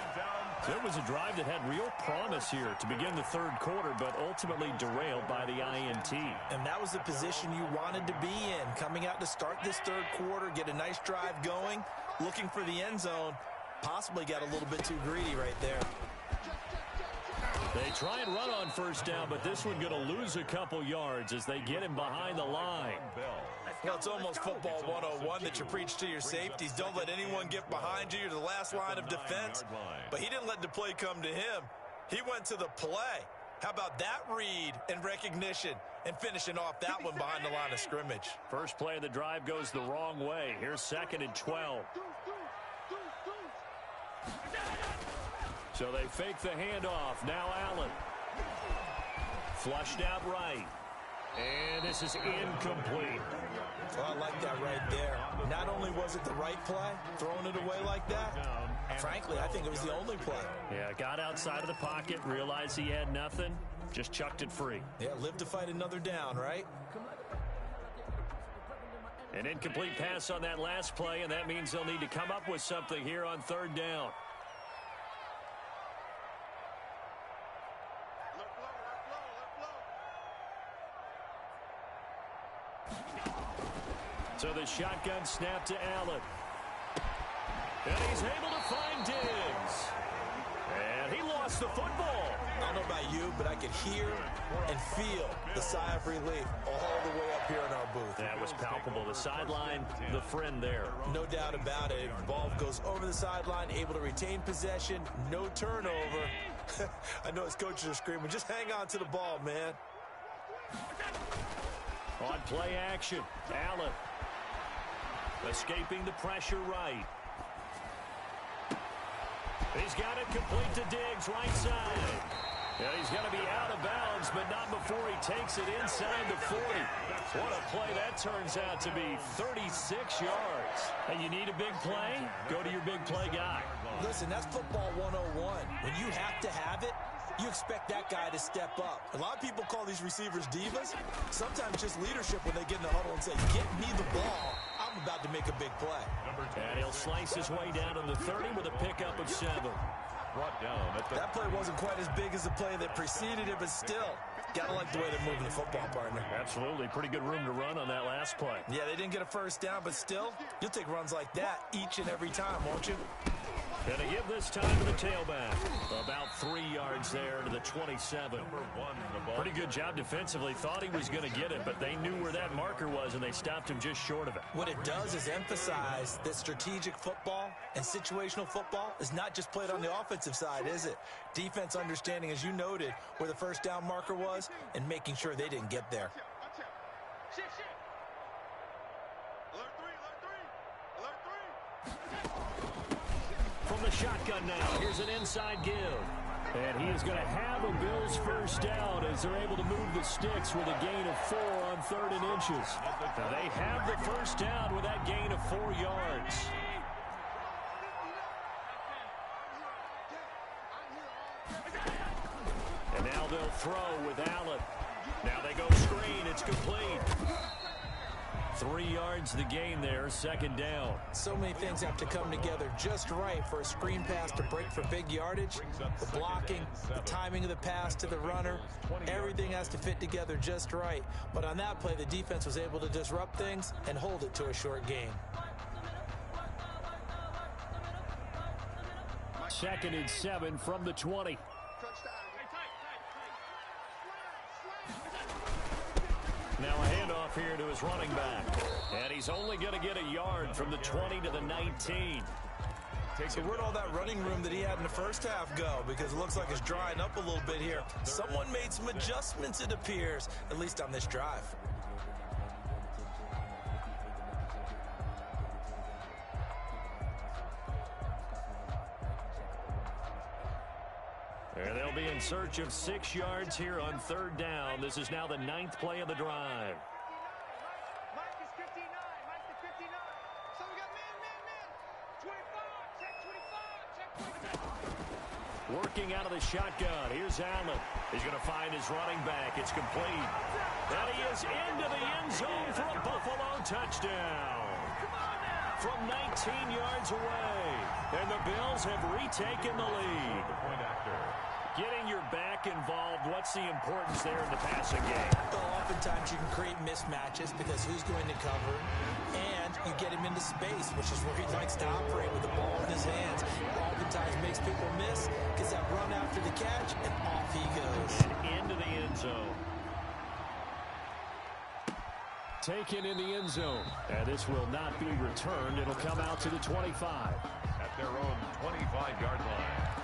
So it was a drive that had real promise here to begin the third quarter, but ultimately derailed by the INT. And that was the position you wanted to be in. Coming out to start this third quarter, get a nice drive going, looking for the end zone. Possibly got a little bit too greedy right there. They try and run on first down, but this one going to lose a couple yards as they get him behind the line. Well, it's almost football 101 that you preach to your safeties. Don't let anyone get behind you. You're the last line of defense. But he didn't let the play come to him. He went to the play. How about that read and recognition and finishing off that one behind the line of scrimmage? First play of the drive goes the wrong way. Here's 2nd and 12. So they fake the handoff. Now Allen. Flushed out right. And this is incomplete. Well, I like that right there. Not only was it the right play, throwing it away like that, frankly, I think it was the only play. Yeah, got outside of the pocket, realized he had nothing, just chucked it free. Yeah, live to fight another down, right? An incomplete pass on that last play, and that means they'll need to come up with something here on 3rd down. So the shotgun snap to Allen. And he's able to find Diggs. And he lost the football. I don't know about you, but I could hear and feel the sigh of relief all the way up here in our booth. That was palpable. The sideline, the friend there. No doubt about it. The ball goes over the sideline, able to retain possession, no turnover. I know his coaches are screaming, just hang on to the ball, man. On play action, Allen. Escaping the pressure right. He's got it complete to Diggs, right side. And he's going to be out of bounds yards, but not before he takes it inside the 40. What a play that turns out to be, 36 yards. And you need a big play? Go to your big play guy. Listen, that's football 101. When you have to have it, you expect that guy to step up. A lot of people call these receivers divas. Sometimes just leadership when they get in the huddle and say, get me the ball. I'm about to make a big play. And he'll slice his way down to the 30 with a pickup of 7. Brought down at the That play wasn't quite as big as the play that preceded it, but still, gotta like the way they're moving the football, partner. Absolutely. Pretty good room to run on that last play. Yeah, they didn't get a first down, but still, you'll take runs like that each and every time, won't you? Gonna give this time to the tailback. About 3 yards there to the 27. Pretty good job defensively. Thought he was going to get it, but they knew where that marker was, and they stopped him just short of it. What it does is emphasize that strategic football and situational football is not just played on the offensive side, is it? Defense understanding, as you noted, where the first down marker was and making sure they didn't get there. From the shotgun now, here's an inside give. And he is going to have a Bills first down as they're able to move the sticks with a gain of 4 on 3rd and inches. Now they have the first down with that gain of 4 yards. And now they'll throw with Allen. Now they go screen. It's complete. 3 yards the gain there, 2nd down. So many things have to come together just right for a screen pass to break for big yardage. The blocking, the timing of the pass to the runner, everything has to fit together just right. But on that play, the defense was able to disrupt things and hold it to a short gain. 2nd and 7 from the 20. Now a handoff here to his running back. And he's only going to get a yard from the 20 to the 19. So where'd all that running room that he had in the first half go? Because it looks like it's drying up a little bit here. Someone made some adjustments, it appears, at least on this drive. And they'll be in search of 6 yards here on 3rd down. This is now the 9th play of the drive. Mike is 59. Mike is 59. So we got man. 25. Check 25. Check 25. Working out of the shotgun. Here's Allen. He's going to find his running back. It's complete. And he is into the end zone for a Buffalo touchdown. From 19 yards away. And the Bills have retaken the lead. Getting your back involved, what's the importance there in the passing game? Well, oftentimes you can create mismatches because who's going to cover, and you get him into space, which is where he likes to operate with the ball in his hands. Oftentimes makes people miss, gets that run after the catch, and off he goes. And into the end zone. Taken in the end zone. And this will not be returned. It'll come out to the 25. At their own 25-yard line.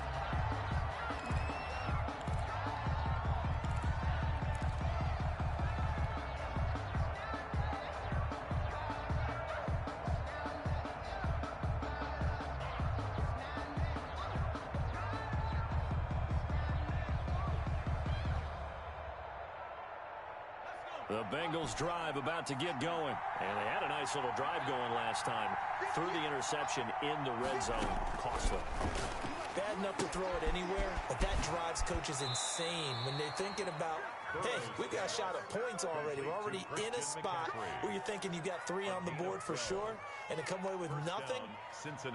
The Bengals drive about to get going. And they had a nice little drive going last time. Threw the interception in the red zone. Costly. Bad enough to throw it anywhere, but that drives coaches insane when they're thinking about, hey, we got a shot at points already. We're already in a spot where you're thinking you got 3 on the board for sure, and to come away with nothing,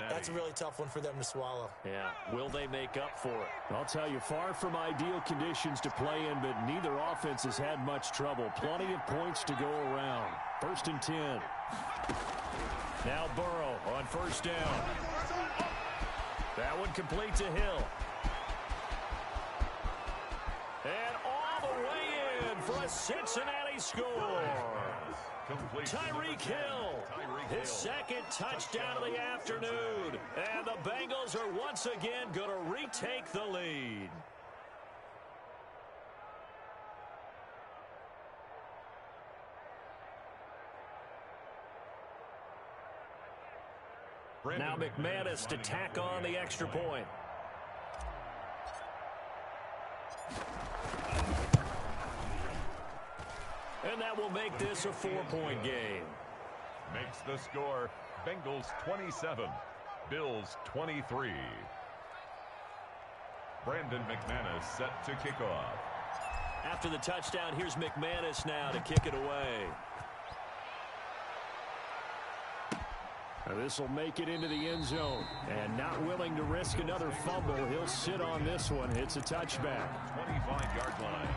that's a really tough one for them to swallow. Yeah, will they make up for it? I'll tell you, far from ideal conditions to play in, but neither offense has had much trouble. Plenty of points to go around. 1st and 10. Now Burrow on 1st down. That one complete to Hill. And all the way in for a Cincinnati score. Tyreek Hill, his 2nd touchdown of the afternoon. And the Bengals are once again going to retake the lead. Now McManus to tack on the extra point. And that will make this a 4-point game. Makes the score Bengals 27, Bills 23. Brandon McManus set to kick off. After the touchdown, here's McManus now to kick it away. This will make it into the end zone. And not willing to risk another fumble, he'll sit on this one. It's a touchback. 25-yard line.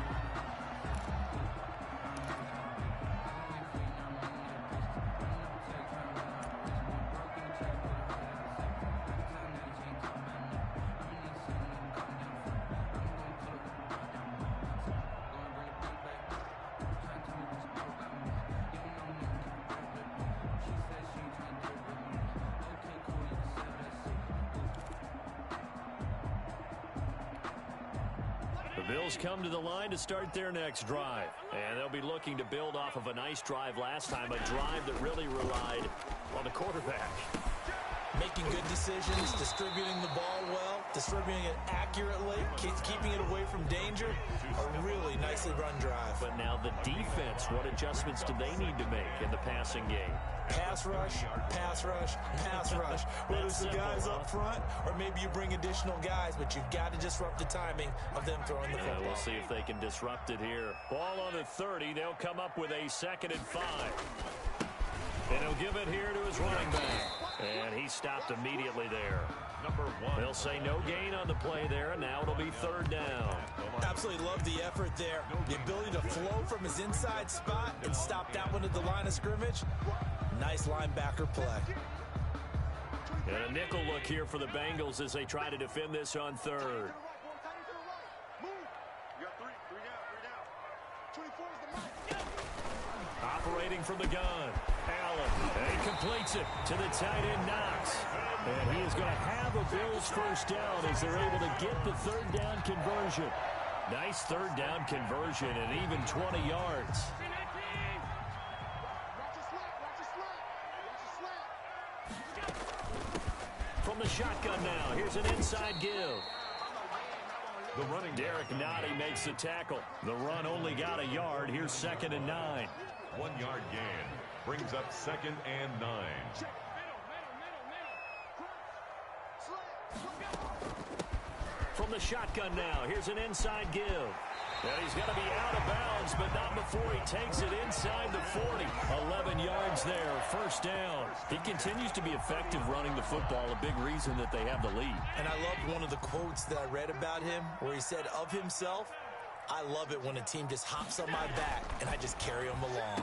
The Bills come to the line to start their next drive. And they'll be looking to build off of a nice drive last time, a drive that really relied on the quarterback. Making good decisions, distributing the ball well, distributing it accurately, keeping it away from danger. A really nicely run drive. But now the defense, what adjustments do they need to make in the passing game? Pass rush, pass rush, pass rush. Whether it's the guys up front or maybe you bring additional guys, but you've got to disrupt the timing of them throwing the football. We'll see if they can disrupt it here. Ball on the 30. They'll come up with a 2nd and 5. And he'll give it here to his running back. And he stopped immediately there. Number 1. They'll say no gain on the play there, and now it'll be 3rd down. Absolutely love the effort there. The ability to flow from his inside spot and stop that one at the line of scrimmage. Nice linebacker play. And a nickel look here for the Bengals as they try to defend this on 3rd. Operating from the gun. Allen. And he completes it to the tight end, Knox. And he is going to have a Bills 1st down as they're able to get the 3rd down conversion. Nice 3rd down conversion and even 20 yards. From the shotgun now, here's an inside give. The running Derek Nottie makes the tackle. The run only got a yard. Here's 2nd and 9. 1-yard gain brings up 2nd and 9. From the shotgun now, here's an inside give. And he's going to be out of bounds, but not before he takes it inside the 40. 11 yards there, 1st down. He continues to be effective running the football, a big reason that they have the lead. And I love one of the quotes that I read about him where he said of himself, I love it when a team just hops on my back and I just carry them along.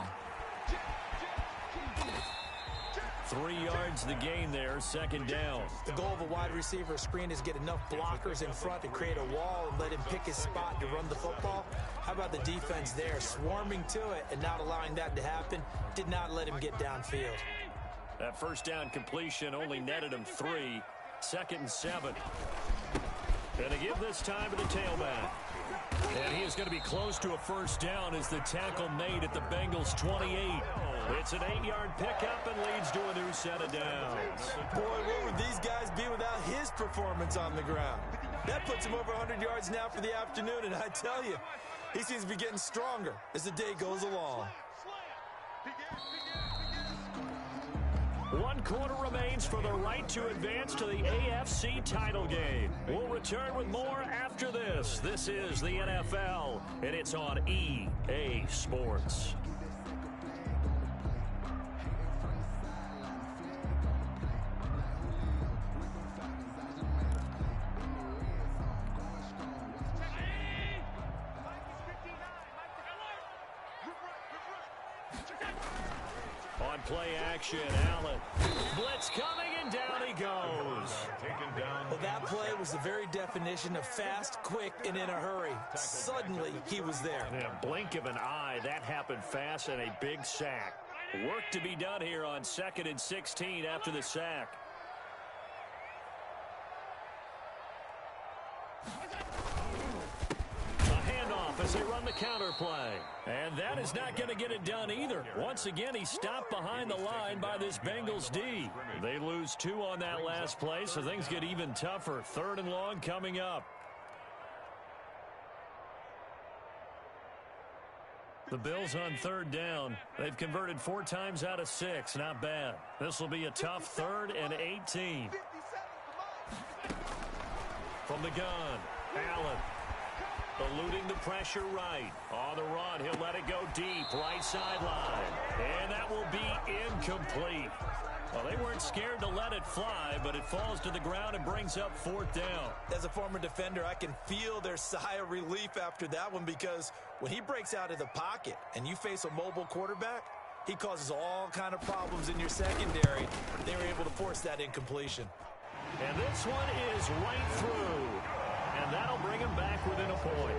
3 yards the gain there, 2nd down. The goal of a wide receiver screen is get enough blockers in front to create a wall and let him pick his spot to run the football. How about the defense there, swarming to it and not allowing that to happen? Did not let him get downfield. That 1st down completion only netted him 3. 2nd and 7. And they give this time to the tailback. And he is going to be close to a 1st down as the tackle made at the Bengals 28. It's an 8-yard pickup and leads to a new set of downs. Boy, what would these guys be without his performance on the ground? That puts him over 100 yards now for the afternoon, and I tell you, he seems to be getting stronger as the day goes along. 1 quarter remains for the right to advance to the AFC title game. We'll return with more after this. This is the NFL, and it's on EA Sports. On play action, Allen. Blitz coming, and down he goes. Well, that play was the very definition of fast, quick, and in a hurry. Suddenly, he was there. In a blink of an eye, that happened fast, and a big sack. Work to be done here on 2nd and 16 after the sack. As they run the counter play. And that is not going to get it done either. Once again, he stopped behind the line by this Bengals D. They lose 2 on that last play, so things get even tougher. 3rd and long coming up. The Bills on third down. They've converted 4 times out of 6. Not bad. This will be a tough 3rd and 18. From the gun, Allen. Eluding the pressure right. On the run, he'll let it go deep. Right sideline. And that will be incomplete. Well, they weren't scared to let it fly, but it falls to the ground and brings up 4th down. As a former defender, I can feel their sigh of relief after that one, because when he breaks out of the pocket and you face a mobile quarterback, he causes all kind of problems in your secondary. They were able to force that incompletion. And this one is right through. And that'll bring him back within a point.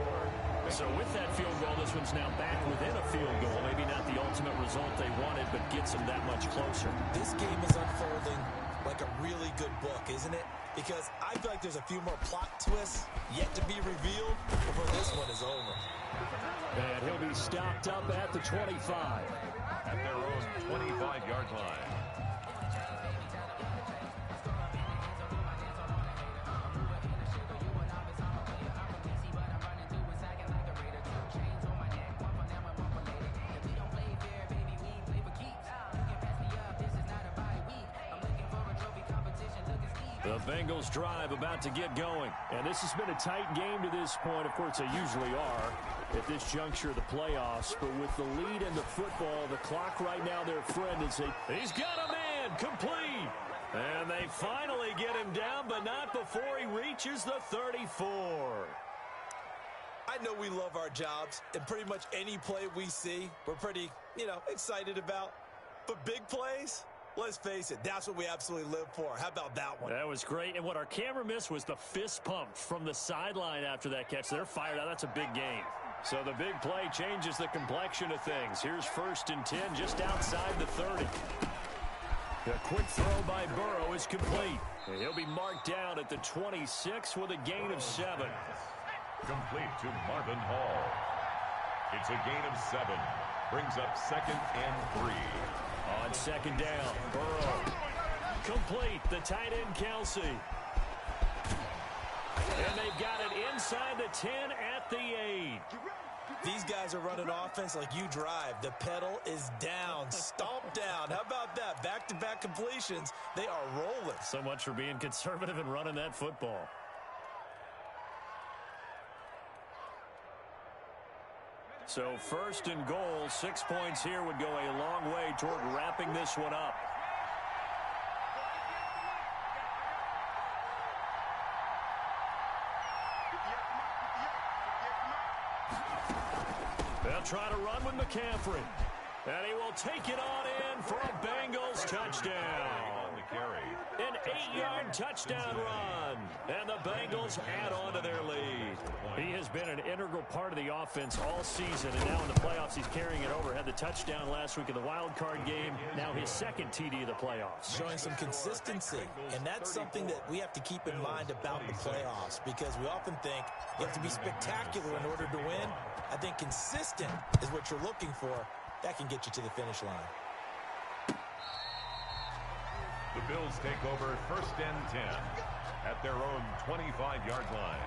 So with that field goal, this one's now back within a field goal. Maybe not the ultimate result they wanted, but gets them that much closer. This game is unfolding like a really good book, isn't it? Because I feel like there's a few more plot twists yet to be revealed before this one is over. And he'll be stopped up at the 25. At their own 25-yard line. The Bengals drive about to get going. And this has been a tight game to this point. Of course, they usually are at this juncture of the playoffs. But with the lead in the football, the clock right now, their friend, is he's got a man complete. And they finally get him down, but not before he reaches the 34. I know we love our jobs, and pretty much any play we see, we're pretty, excited about. But big plays, let's face it, that's what we absolutely live for. How about that one? That was great. And what our camera missed was the fist pump from the sideline after that catch. They're fired out. That's a big game. So the big play changes the complexion of things. Here's 1st and 10 just outside the 30. The quick throw by Burrow is complete. And he'll be marked down at the 26 with a gain of 7. Complete to Marvin Hall. It's a gain of 7. Brings up 2nd and 3. On 2nd down, Burrow. Complete, the tight end, Kelsey. And they've got it inside the 10 at the 8. These guys are running offense like you drive. The pedal is down, stomp down. How about that? Back-to-back completions. They are rolling. So much for being conservative and running that football. So 1st and goal, 6 points here would go a long way toward wrapping this one up. They'll try to run with McCaffrey. And he will take it on in for a Bengals touchdown. On the carry. An 8-yard touchdown run. And the Bengals add on to their lead. He has been an integral part of the offense all season, and now in the playoffs he's carrying it over. Had the touchdown last week in the wild card game. Now his 2nd TD of the playoffs. Showing some consistency, and that's something that we have to keep in mind about the playoffs, because we often think you have to be spectacular in order to win. I think consistent is what you're looking for. That can get you to the finish line. The Bills take over 1st and 10 at their own 25-yard line.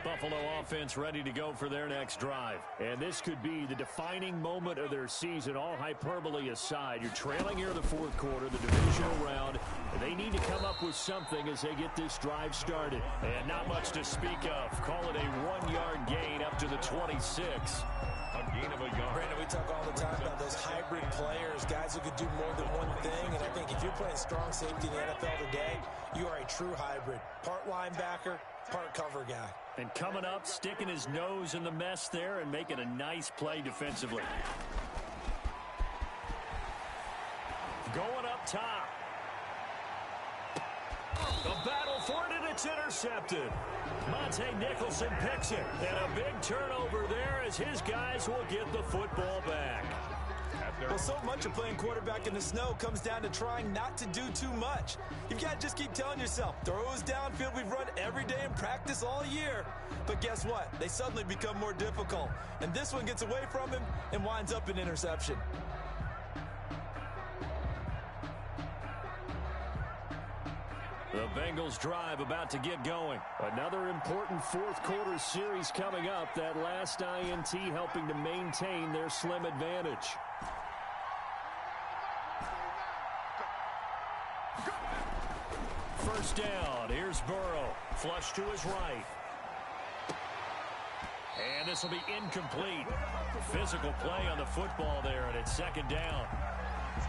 Buffalo offense ready to go for their next drive. And this could be the defining moment of their season, all hyperbole aside. You're trailing here in the 4th quarter, the divisional round, and they need to come up with something as they get this drive started. And not much to speak of. Call it a 1-yard gain up to the 26. A gain of a yard. Brandon, we talk all the time about those hybrid players, guys who can do more than one thing. And I think if you're playing strong safety in the NFL today, you are a true hybrid. Part linebacker, part cover guy. And coming up, sticking his nose in the mess there and making a nice play defensively. Going up top. The battle for it, and it's intercepted. Monte Nicholson picks it. And a big turnover there as his guys will get the football back. Well, so much of playing quarterback in the snow comes down to trying not to do too much. You've got to just keep telling yourself, throws downfield we've run every day in practice all year. But guess what? They suddenly become more difficult. And this one gets away from him and winds up an interception. The Bengals drive about to get going. Another important fourth quarter series coming up. That last INT helping to maintain their slim advantage. First down. Here's Burrow. Flush to his right. And this will be incomplete. Physical play on the football there, and it's second down.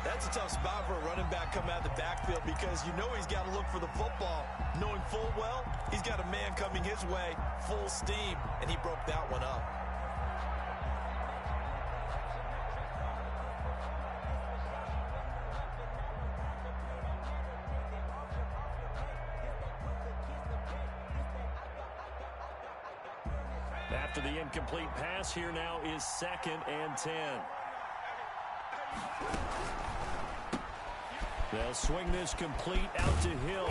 That's a tough spot for a running back coming out of the backfield because you know he's got to look for the football, knowing full well he's got a man coming his way, full steam, and he broke that one up. After the incomplete pass, here now is 2nd and 10. They'll swing this complete out to Hill.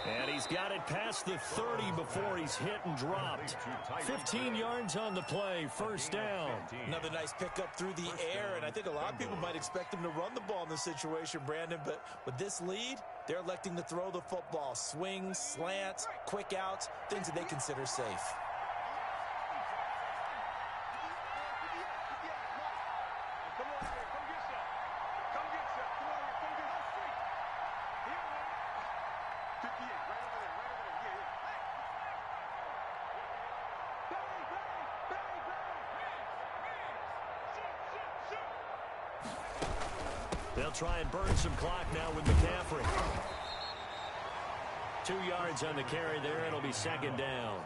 And he's got it past the 30 before he's hit and dropped. 15 yards on the play, first down. Another nice pickup through the air, and I think a lot of people might expect him to run the ball in this situation, Brandon, but with this lead, they're electing to throw the football. Swings, slants, quick outs, things that they consider safe. They'll try and burn some clock now with McCaffrey. 2 yards on the carry there. It'll be second down.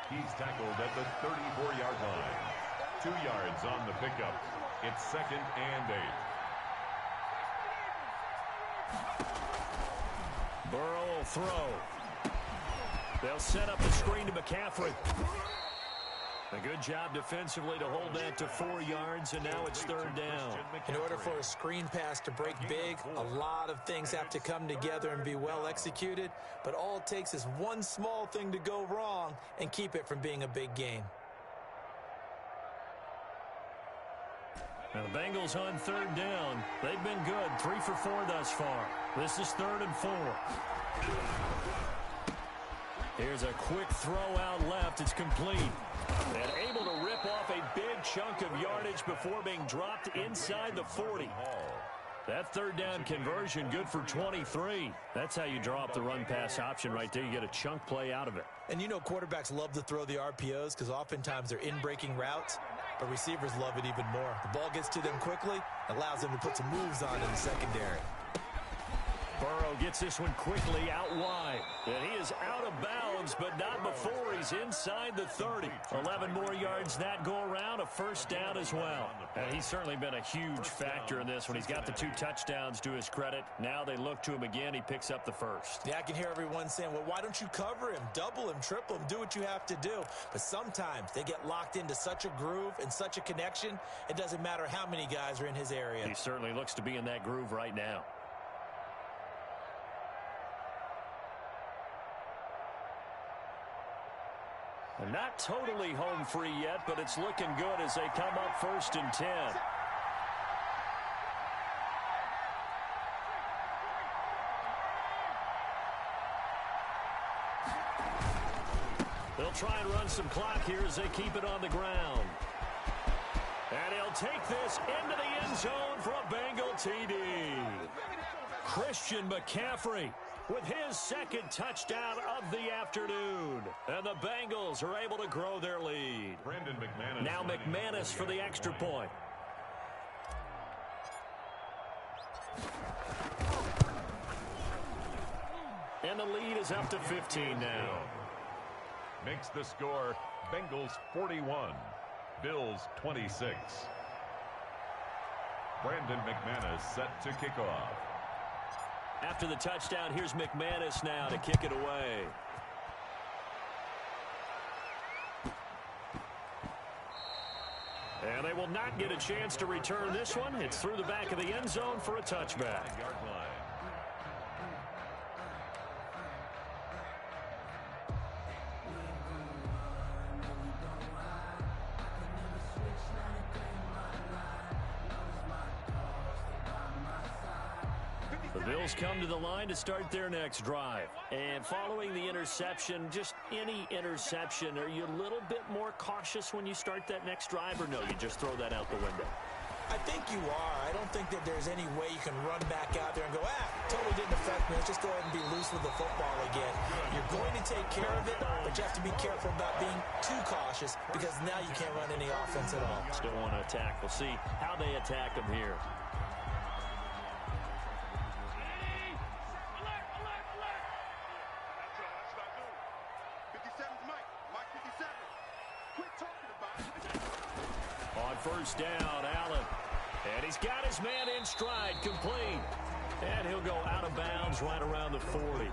He's tackled at the 34-yard line. 2 yards on the pickup. It's 2nd and 8. Burrow will throw. They'll set up the screen to McCaffrey. A good job defensively to hold that to 4 yards, and now it's third down. In order for a screen pass to break big, a lot of things have to come together and be well executed, but all it takes is one small thing to go wrong and keep it from being a big gain. Now the Bengals on third down. They've been good, 3 for 4 thus far. This is 3rd and 4. Here's a quick throw out left. It's complete. And able to rip off a big chunk of yardage before being dropped inside the 40. That third down conversion good for 23. That's how you draw up the run-pass option right there. You get a chunk play out of it. And you know quarterbacks love to throw the RPOs because oftentimes they're in-breaking routes, but receivers love it even more. The ball gets to them quickly, allows them to put some moves on in the secondary. Burrow gets this one quickly out wide. And he is out of bounds, but not before he's inside the 30. 11 more yards that go around, a first down as well. And he's certainly been a huge factor in this one. He's got the 2 touchdowns to his credit. Now they look to him again. He picks up the first. Yeah, I can hear everyone saying, well, why don't you cover him, double him, triple him, do what you have to do. But sometimes they get locked into such a groove and such a connection, it doesn't matter how many guys are in his area. He certainly looks to be in that groove right now. Not totally home free yet, but it's looking good as they come up 1st and 10. They'll try and run some clock here as they keep it on the ground. And he'll take this into the end zone for a Bengal TD. Christian McCaffrey with his 2nd touchdown of the afternoon. And the Bengals are able to grow their lead. Now McManus for the extra point. And the lead is up to 15 now. Makes the score Bengals 41, Bills 26. Brandon McManus set to kick off. After the touchdown, here's McManus now to kick it away. And they will not get a chance to return this one. It's through the back of the end zone for a touchback. The Bills come to the line to start their next drive. And following the interception, just any interception, are you a little bit more cautious when you start that next drive, or no, you just throw that out the window? I think you are. I don't think that there's any way you can run back out there and go, totally didn't affect me. Let's just go ahead and be loose with the football again. You're going to take care of it, but you have to be careful about being too cautious because now you can't run any offense at all. Still want to attack. We'll see how they attack them here. On first down, Allen. And he's got his man in stride, complete. And he'll go out of bounds right around the 40.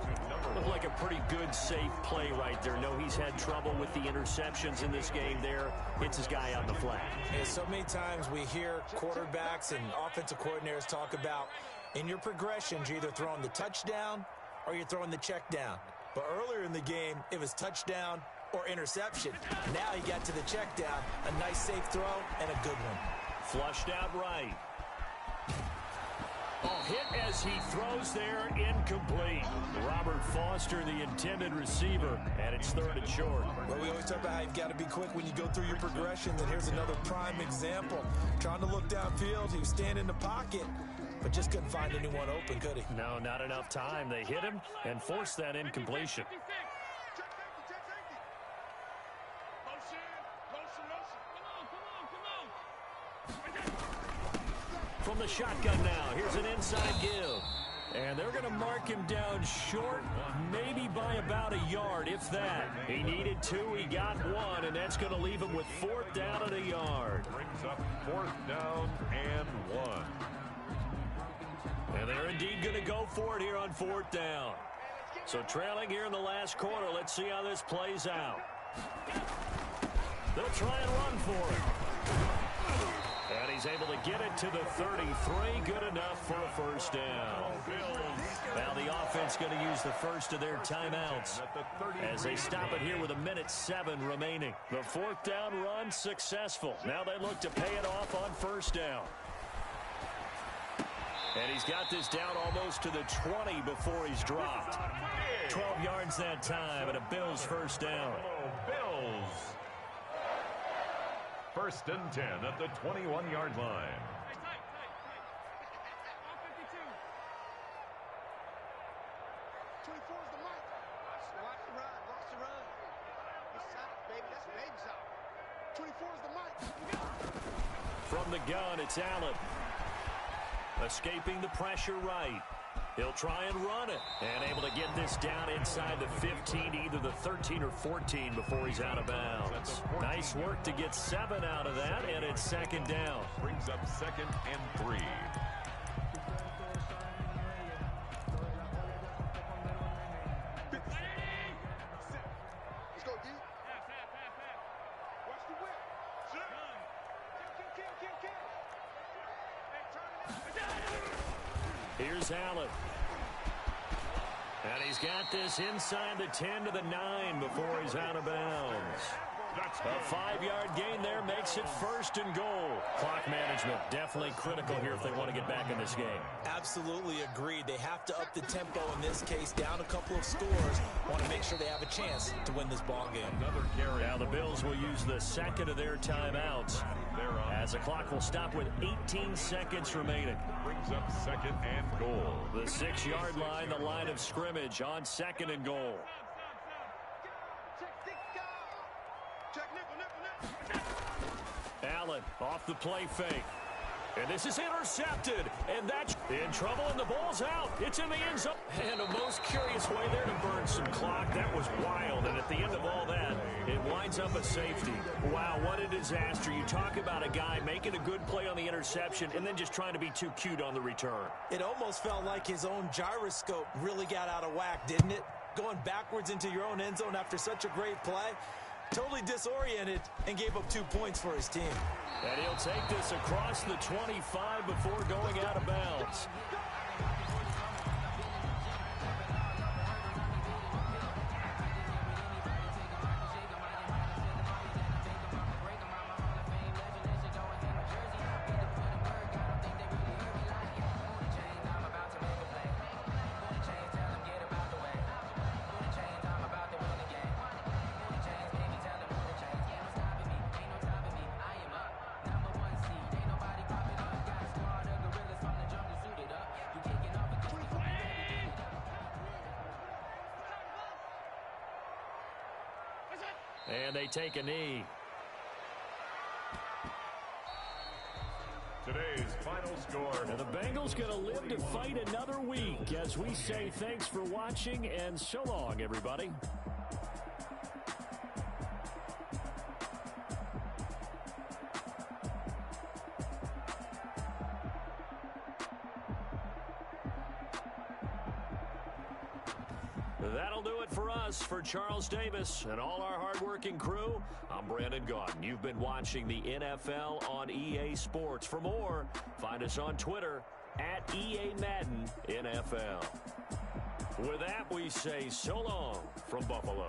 Looked like a pretty good, safe play right there. No, he's had trouble with the interceptions in this game there. Hits his guy on the flat. And so many times we hear quarterbacks and offensive coordinators talk about in your progressions, you're either throwing the touchdown or you're throwing the check down. But earlier in the game, it was touchdown or interception. Now he got to the check down. A nice safe throw and a good one. Flushed out right. Oh, hit as he throws there, incomplete. Robert Foster, the intended receiver, and it's third and short. Well, we always talk about how you've got to be quick when you go through your progressions, and here's another prime example. Trying to look downfield, he was standing in the pocket, but just couldn't find anyone open, could he? No, not enough time. They hit him and forced that incompletion. From the shotgun now, here's an inside give. And they're going to mark him down short, maybe by about a yard, if that. He needed two, he got one, and that's going to leave him with fourth down and a yard. Brings up fourth down and 1. And they're indeed going to go for it here on fourth down. So trailing here in the last quarter, let's see how this plays out. They'll try and run for it. And he's able to get it to the 33. Good enough for a first down. Now the offense going to use the first of their timeouts as they stop it here with 1:07 remaining. The fourth down run successful. Now they look to pay it off on first down. And he's got this down almost to the 20 before he's dropped. 12 yards that time and a Bills first down. Bills. First and 10 at the 21-yard line. From the gun, it's Allen. Escaping the pressure right. He'll try and run it. And able to get this down inside the 15, either the 13 or 14 before he's out of bounds. Nice work to get 7 out of that, and it's second down. Brings up second and 3. Here's Allen. And he's got this inside the 10 to the 9 before he's out of bounds. A 5-yard gain there makes it first and goal. Clock management definitely critical here if they want to get back in this game. Absolutely agreed. They have to up the tempo in this case, down a couple of scores. Want to make sure they have a chance to win this ball game. Another carry. Now the Bills will use the second of their timeouts as the clock will stop with 18 seconds remaining. Brings up second and goal. The 6-yard line, the line of scrimmage on second and goal. Allen off the play fake. And this is intercepted. And that's in trouble, and the ball's out. It's in the end zone. And a most curious way there to burn some clock. That was wild. And at the end of all that, it winds up a safety. Wow, what a disaster. You talk about a guy making a good play on the interception and then just trying to be too cute on the return. It almost felt like his own gyroscope really got out of whack, didn't it? Going backwards into your own end zone after such a great play. Totally disoriented and gave up 2 points for his team. And he'll take this across the 25 before going out of bounds. And they take a knee. Today's final score. And the Bengals going to live to fight another week as we say thanks for watching and so long, everybody. That'll do it for us. For Charles Davis and all our hardworking crew, I'm Brandon Gaudin. You've been watching the NFL on EA Sports. For more, find us on Twitter at EA Madden NFL. With that, we say so long from Buffalo.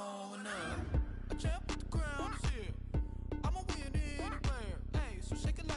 going up. A champ with the crown is here. I'ma win anywhere. Hey, so shake it